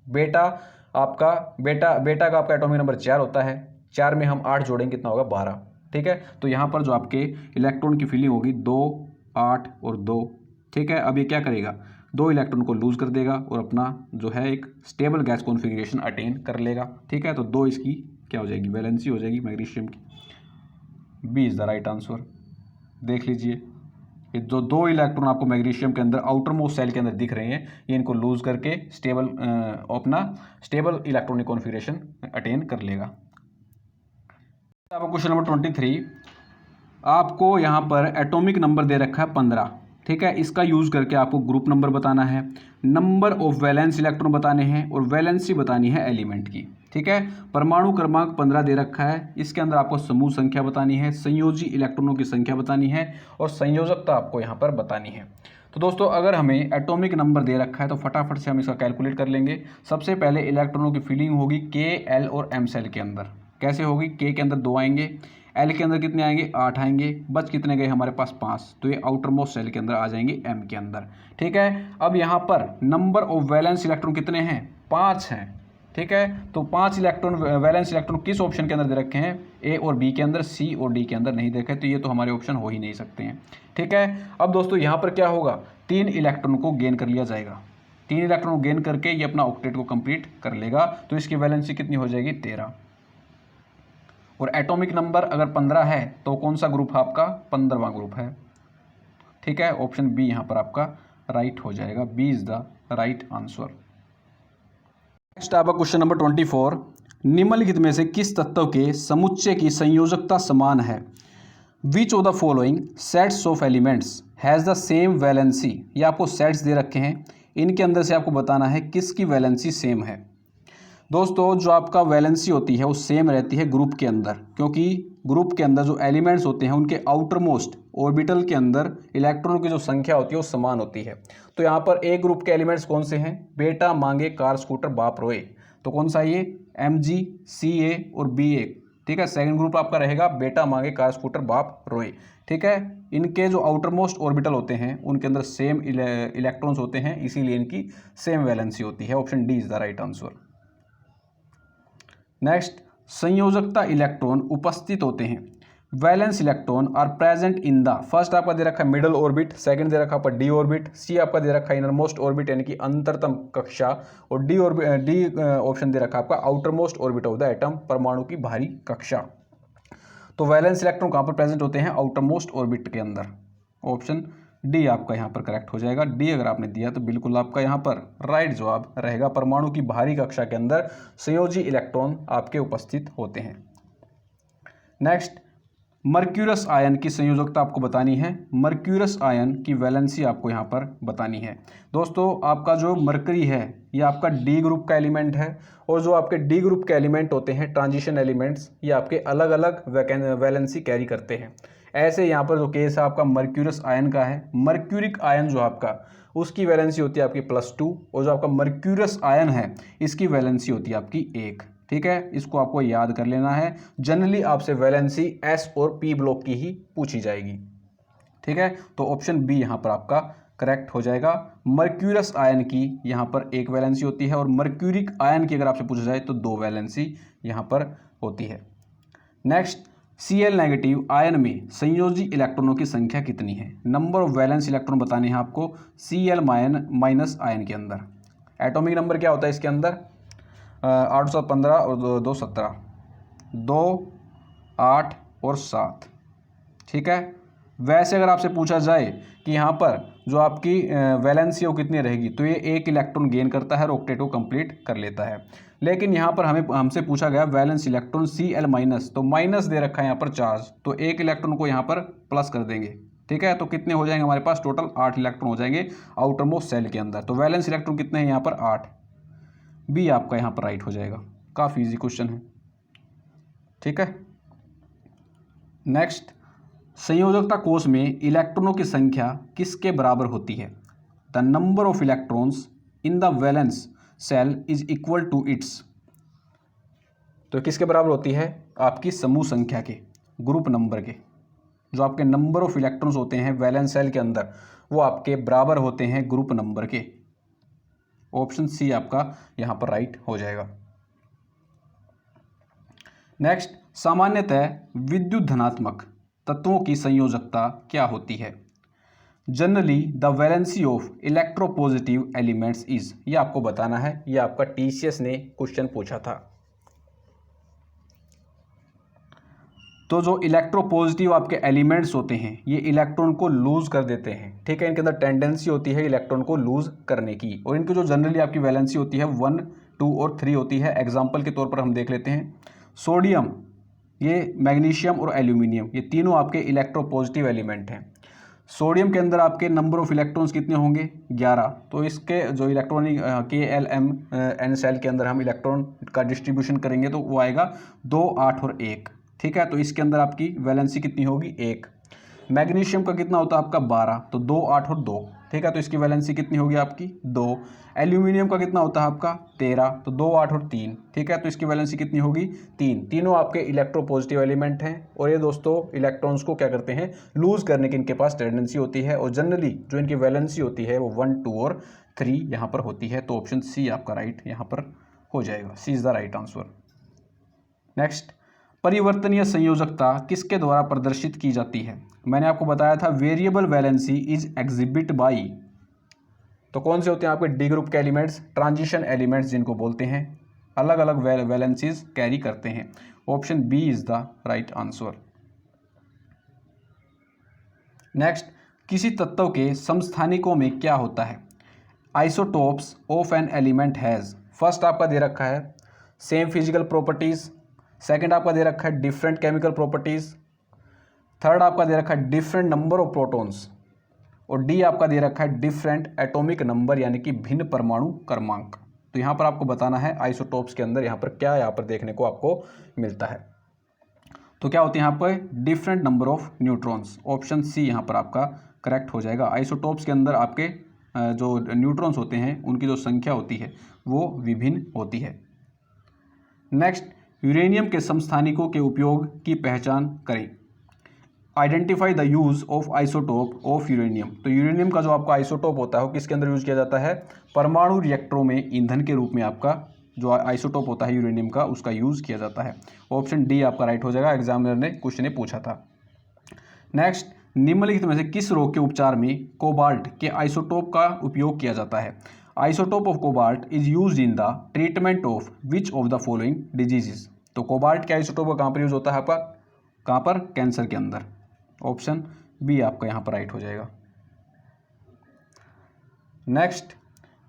बेटा का आपका एटॉमिक नंबर 4 होता है, 4 में हम 8 जोड़ेंगे कितना होगा, 12, ठीक है। तो यहाँ पर जो आपके इलेक्ट्रॉन की फिलिंग होगी 2 8 और 2, ठीक है। अब ये क्या करेगा, 2 इलेक्ट्रॉन को लूज कर देगा और अपना जो है एक स्टेबल गैस कॉन्फ़िगरेशन अटेन कर लेगा, ठीक है। तो 2 इसकी क्या हो जाएगी, वैलेंसी हो जाएगी मैग्नीशियम की। B is the right answer. देख लीजिए, ये जो 2 इलेक्ट्रॉन आपको मैग्नीशियम के अंदर आउटर मोस्ट सेल के अंदर दिख रहे हैं, ये इनको लूज करके अपना स्टेबल इलेक्ट्रॉनिक कॉन्फ़िगरेशन अटेन कर लेगा। आपको क्वेश्चन नंबर 23, आपको यहाँ पर एटॉमिक नंबर दे रखा है 15, ठीक है। इसका यूज़ करके आपको ग्रुप नंबर बताना है, नंबर ऑफ वैलेंस इलेक्ट्रॉन बताने हैं और वैलेंसी बतानी है एलिमेंट की, ठीक है। परमाणु क्रमांक 15 दे रखा है, इसके अंदर आपको समूह संख्या बतानी है, संयोजी इलेक्ट्रॉनों की संख्या बतानी है और संयोजकता आपको यहाँ पर बतानी है। तो दोस्तों अगर हमें एटॉमिक नंबर दे रखा है तो फटाफट से हम इसका कैलकुलेट कर लेंगे। सबसे पहले इलेक्ट्रॉनों की फिलिंग होगी के, एल और एम सेल के अंदर। कैसे होगी? के अंदर 2 आएंगे, एल के अंदर कितने आएंगे? 8 आएंगे, बच कितने गए हमारे पास? 5। तो ये आउटर मोस्ट सेल के अंदर आ जाएंगे एम के अंदर। ठीक है, अब यहाँ पर नंबर ऑफ वैलेंस इलेक्ट्रॉन कितने हैं? 5 हैं। ठीक है, तो 5 इलेक्ट्रॉन वैलेंस इलेक्ट्रॉन किस ऑप्शन के अंदर दे रखे हैं? ए और बी के अंदर, सी और डी के अंदर नहीं देखे, तो ये तो हमारे ऑप्शन हो ही नहीं सकते हैं। ठीक है, अब दोस्तों यहाँ पर क्या होगा? 3 इलेक्ट्रॉन को गेन कर लिया जाएगा। 3 इलेक्ट्रॉन को गेन करके ये अपना ऑक्टेट को कंप्लीट कर लेगा, तो इसकी वैलेंसी कितनी हो जाएगी? 13। और एटॉमिक नंबर अगर 15 है तो कौन सा ग्रुप है आपका? 15वां ग्रुप है। ठीक है, ऑप्शन बी यहाँ पर आपका राइट हो जाएगा। B is the right answer. Next आपका क्वेश्चन नंबर 24। निम्नलिखित में से किस तत्व के समुच्चय की संयोजकता समान है? Which of the following sets of elements has the same valency? ये आपको सेट्स दे रखे हैं, इनके अंदर से आपको बताना है किसकी वैलेंसी सेम है। दोस्तों जो आपका वैलेंसी होती है वो सेम रहती है ग्रुप के अंदर, क्योंकि ग्रुप के अंदर जो एलिमेंट्स होते हैं उनके आउटर मोस्ट ऑर्बिटल के अंदर इलेक्ट्रॉनों की जो संख्या होती है वो समान होती है। तो यहाँ पर ए ग्रुप के एलिमेंट्स कौन से हैं? बेटा, मांगे, कार, स्कूटर, बाप, रोए। तो कौन सा ये? एम जी, सी ए और बी ए। ठीक है, सेकंड ग्रुप आपका रहेगा बेटा, मांगे, कार, स्कूटर, बाप, रोए। ठीक है, इनके जो आउटर मोस्ट ऑर्बिटल होते हैं उनके अंदर सेम इलेक्ट्रॉन्स होते हैं, इसीलिए इनकी सेम वैलेंसी होती है। Option D is the right answer. Next, संयोजकता इलेक्ट्रॉन उपस्थित होते हैं। Valence electron are present in the, first आपका दे रखा है मिडल ऑर्बिट, सेकंड दे रखा है आपका डी ऑर्बिट, सी आपका दे रखा है इनर मोस्ट ऑर्बिट यानी कि अंतरतम कक्षा, और डी ऑप्शन दे रखा है आपका outer most orbit of the atom, परमाणु की बाहरी कक्षा। तो वैलेंस इलेक्ट्रॉन कहाँ पर प्रेजेंट होते हैं? आउटर मोस्ट ऑर्बिट के अंदर। ऑप्शन डी आपका यहाँ पर करेक्ट हो जाएगा। डी अगर आपने दिया तो बिल्कुल आपका यहाँ पर राइट जवाब रहेगा। परमाणु की बाहरी कक्षा के अंदर संयोजी इलेक्ट्रॉन आपके उपस्थित होते हैं। नेक्स्ट, मर्क्यूरस आयन की संयोजकता आपको बतानी है। मर्क्यूरस आयन की वैलेंसी आपको यहाँ पर बतानी है। दोस्तों आपका जो मरकरी है ये आपका डी ग्रुप का एलिमेंट है, और जो आपके डी ग्रुप के एलिमेंट होते हैं ट्रांजिशन एलिमेंट्स, ये आपके अलग अलग वैलेंसी कैरी करते हैं। ऐसे यहाँ पर जो केस है आपका मर्क्यूरस आयन का है, मर्क्यूरिक आयन जो आपका उसकी वैलेंसी होती है आपकी +2, और जो आपका मर्क्यूरस आयन है इसकी वैलेंसी होती है आपकी 1। ठीक है, इसको आपको याद कर लेना है। जनरली आपसे वैलेंसी एस और पी ब्लॉक की ही पूछी जाएगी। ठीक है, तो ऑप्शन बी यहाँ पर आपका करेक्ट हो जाएगा। मर्क्यूरस आयन की यहाँ पर 1 वैलेंसी होती है, और मर्क्यूरिक आयन की अगर आपसे पूछा जाए तो 2 वैलेंसी यहाँ पर होती है। नेक्स्ट, Cl नेगेटिव आयन में संयोजी इलेक्ट्रॉनों की संख्या कितनी है? नंबर ऑफ वैलेंस इलेक्ट्रॉन बताने हैं आपको Cl माइनस आयन के अंदर। एटॉमिक नंबर क्या होता है इसके अंदर? 8 7 15 और 2 17, 2 8 और 7। ठीक है, वैसे अगर आपसे पूछा जाए कि यहाँ पर जो आपकी वैलेंसी वो कितनी रहेगी, तो ये 1 इलेक्ट्रॉन गेन करता है और ऑक्टेट को कंप्लीट कर लेता है। लेकिन यहाँ पर हमसे पूछा गया वैलेंस इलेक्ट्रॉन Cl माइनस, तो माइनस दे रखा है यहाँ पर चार्ज, तो 1 इलेक्ट्रॉन को यहाँ पर प्लस कर देंगे। ठीक है, तो कितने हो जाएंगे हमारे पास? टोटल 8 इलेक्ट्रॉन हो जाएंगे आउटर मोस्ट सेल के अंदर। तो वैलेंस इलेक्ट्रॉन कितने हैं यहाँ पर? 8। बी आपका यहाँ पर राइट हो जाएगा। काफ़ी इजी क्वेश्चन है। ठीक है, नेक्स्ट, संयोजकता कोष में इलेक्ट्रॉनों की संख्या किसके बराबर होती है? The number of electrons in the valence shell is equal to its. तो किसके बराबर होती है? आपकी समूह संख्या के, ग्रुप नंबर के। जो आपके नंबर ऑफ इलेक्ट्रॉन्स होते हैं वैलेंस सेल के अंदर वो आपके बराबर होते हैं ग्रुप नंबर के। ऑप्शन सी आपका यहाँ पर राइट हो जाएगा। नेक्स्ट, सामान्यतः विद्युत धनात्मक तत्वों की संयोजकता क्या होती है? Generally the valency of electropositive elements is, ये आपको बताना है। ये आपका टीसीएस ने क्वेश्चन पूछा था। तो जो इलेक्ट्रोपॉजिटिव आपके एलिमेंट्स होते हैं ये इलेक्ट्रॉन को लूज कर देते हैं। ठीक है, इनके अंदर टेंडेंसी होती है इलेक्ट्रॉन को लूज करने की, और इनकी जो जनरली आपकी वैलेंसी होती है 1, 2 और 3 होती है। एग्जाम्पल के तौर पर हम देख लेते हैं, सोडियम, ये मैग्नीशियम और एल्यूमिनियम, ये तीनों आपके इलेक्ट्रोपॉजिटिव एलिमेंट हैं। सोडियम के अंदर आपके नंबर ऑफ इलेक्ट्रॉन्स कितने होंगे? 11। तो इसके जो इलेक्ट्रॉनिक K-L-M-N सेल के अंदर हम इलेक्ट्रॉन का डिस्ट्रीब्यूशन करेंगे तो वो आएगा 2, 8 और 1। ठीक है, तो इसके अंदर आपकी वैलेंसी कितनी होगी? 1। मैग्नीशियम का कितना होता है आपका? 12। तो 2, 8 और 2। ठीक है, तो इसकी वैलेंसी कितनी होगी आपकी 2। एल्यूमिनियम का कितना होता है आपका 13, तो 2, 8 और 3, ठीक है, तो इसकी वैलेंसी कितनी होगी 3। तीनों आपके इलेक्ट्रोपॉजिटिव एलिमेंट हैं और ये दोस्तों इलेक्ट्रॉन्स को क्या करते हैं, लूज करने की इनके पास टेंडेंसी होती है और जनरली जो इनकी वैलेंसी होती है वो 1, 2 और 3 यहाँ पर होती है। तो ऑप्शन सी आपका राइट यहाँ पर हो जाएगा, C is the right answer. Next, परिवर्तनीय संयोजकता किसके द्वारा प्रदर्शित की जाती है? मैंने आपको बताया था variable valency is exhibit by, तो कौन से होते हैं आपके डी ग्रुप के एलिमेंट्स, ट्रांजिशन एलिमेंट्स जिनको बोलते हैं, अलग अलग वैलेंसीज कैरी करते हैं। Option B is the right answer. Next, किसी तत्व के समस्थानिकों में क्या होता है? Isotopes of an element has, first आपका दे रखा है सेम फिजिकल प्रॉपर्टीज, सेकंड आपका दे रखा है डिफरेंट केमिकल प्रॉपर्टीज, थर्ड आपका दे रखा है डिफरेंट नंबर ऑफ प्रोटॉन्स, और डी आपका दे रखा है डिफरेंट एटॉमिक नंबर यानी कि भिन्न परमाणु क्रमांक। तो यहाँ पर आपको बताना है आइसोटोप्स के अंदर यहाँ पर क्या यहाँ पर देखने को आपको मिलता है। तो क्या होते हैं यहाँ पर different number of neutrons, option C यहाँ पर आपका करेक्ट हो जाएगा। आइसोटोप्स के अंदर आपके जो न्यूट्रॉन्स होते हैं उनकी जो संख्या होती है वो विभिन्न होती है। नेक्स्ट, यूरेनियम के समस्थानिकों के उपयोग की पहचान करें। Identify the use of isotope of uranium, तो यूरेनियम का जो आपका आइसोटोप होता है वो किसके अंदर यूज किया जाता है? परमाणु रिएक्टरों में ईंधन के रूप में आपका जो आइसोटोप होता है यूरेनियम का उसका यूज़ किया जाता है। ऑप्शन डी आपका राइट हो जाएगा, एग्जामिनर ने क्वेश्चन ने पूछा था। नेक्स्ट, निम्नलिखित में से किस रोग के उपचार में कोबाल्ट के आइसोटोप का उपयोग किया जाता है? Isotope of cobalt is used in the treatment of which of the following diseases, तो कोबाल्ट के आइसोटोप का कहाँ पर यूज होता है आपका? कहाँ पर? कैंसर के अंदर। ऑप्शन बी आपका यहाँ पर राइट हो जाएगा। नेक्स्ट,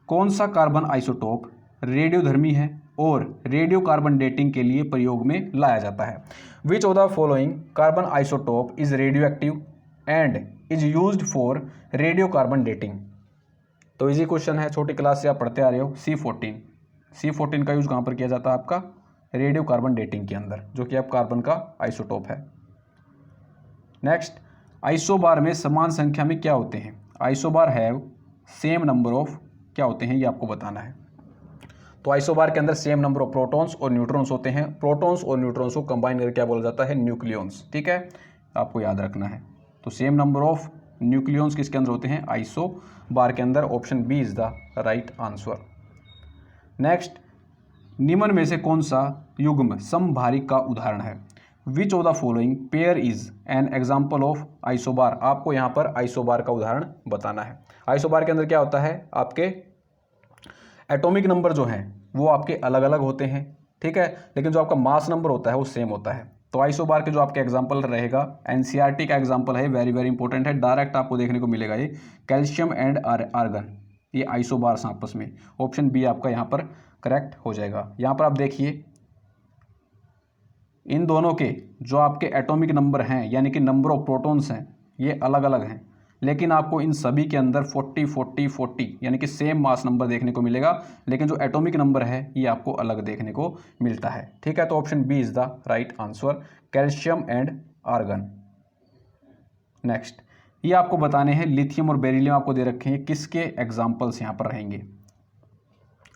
कौन सा कार्बन आइसोटोप रेडियोधर्मी है और रेडियो कार्बन डेटिंग के लिए प्रयोग में लाया जाता है? Which of the following carbon isotope is radio active and is used for radio carbon dating, तो इजी क्वेश्चन है, छोटी क्लास से आप पढ़ते आ रहे हो। C14 का यूज कहाँ पर किया जाता है आपका? रेडियो कार्बन डेटिंग के अंदर, जो कि आप कार्बन का आइसोटोप है। नेक्स्ट, आइसोबार में समान संख्या में क्या होते हैं? Isobar have same number of क्या होते हैं ये आपको बताना है। तो आइसोबार के अंदर सेम नंबर ऑफ प्रोटॉन्स और न्यूट्रॉन्स होते हैं। प्रोटॉन्स और न्यूट्रॉन्स को कंबाइन करके क्या बोला जाता है? न्यूक्लियॉन्स, ठीक है, आपको याद रखना है। तो सेम नंबर ऑफ न्यूक्लियॉन्स किसके अंदर होते हैं? आइसोबार के अंदर। Option B is the right answer. Next, निम्न में से कौन सा युग्म समभारिक का उदाहरण है? Which of the following pair is an example of isobar, आपको यहाँ पर आइसोबार का उदाहरण बताना है। आइसोबार के अंदर क्या होता है? आपके एटॉमिक नंबर जो हैं वो आपके अलग अलग होते हैं, ठीक है, लेकिन जो आपका मास नंबर होता है वो सेम होता है। तो आइसोबार के जो आपके एग्जाम्पल रहेगा, एनसीईआरटी का एग्जाम्पल है, वेरी वेरी इंपॉर्टेंट है, डायरेक्ट आपको देखने को मिलेगा ये कैल्शियम एंड आर्गन, ये आइसोबार्स आपस में। ऑप्शन बी आपका यहाँ पर करेक्ट हो जाएगा। यहाँ पर आप देखिए इन दोनों के जो आपके एटॉमिक नंबर हैं यानी कि नंबर ऑफ प्रोटॉन्स हैं ये अलग अलग हैं, लेकिन आपको इन सभी के अंदर 40 40 40 यानी कि सेम मास नंबर देखने को मिलेगा, लेकिन जो एटॉमिक नंबर है ये आपको अलग देखने को मिलता है, ठीक है। तो option B is the right answer, calcium and argon. Next, ये आपको बताने हैं लिथियम और बेरिलियम आपको दे रखे हैं, किसके एग्जाम्पल्स यहाँ पर रहेंगे?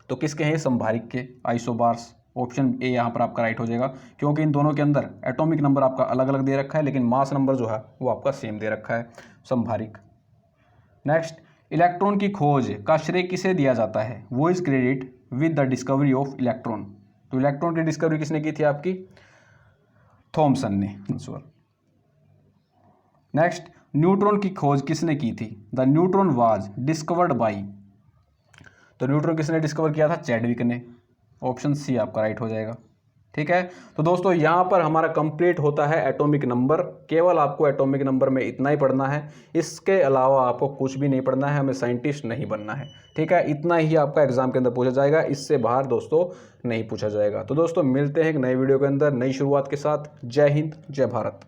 तो किसके हैं? संभारिक के, आइसोबार्स। ऑप्शन ए यहाँ पर आपका राइट हो जाएगा, क्योंकि इन दोनों के अंदर एटॉमिक नंबर आपका अलग अलग दे रखा है, लेकिन मास नंबर जो है वो आपका सेम दे रखा है, संभारिक। नेक्स्ट, इलेक्ट्रॉन की खोज का श्रेय किसे दिया जाता है? वो is credit with the discovery of electron. तो इलेक्ट्रॉन की डिस्कवरी किसने की थी? आपकी थॉमसन ने। नेक्स्ट, न्यूट्रॉन की खोज किसने की थी? The neutron was discovered by, तो न्यूट्रॉन किसने डिस्कवर किया था? चैडविक ने। ऑप्शन सी आपका राइट हो जाएगा, ठीक है। तो दोस्तों यहाँ पर हमारा कंप्लीट होता है एटॉमिक नंबर। केवल आपको एटॉमिक नंबर में इतना ही पढ़ना है, इसके अलावा आपको कुछ भी नहीं पढ़ना है, हमें साइंटिस्ट नहीं बनना है, ठीक है। इतना ही आपका एग्जाम के अंदर पूछा जाएगा, इससे बाहर दोस्तों नहीं पूछा जाएगा। तो दोस्तों मिलते हैं एक नए वीडियो के अंदर नई शुरुआत के साथ। जय हिंद, जय भारत।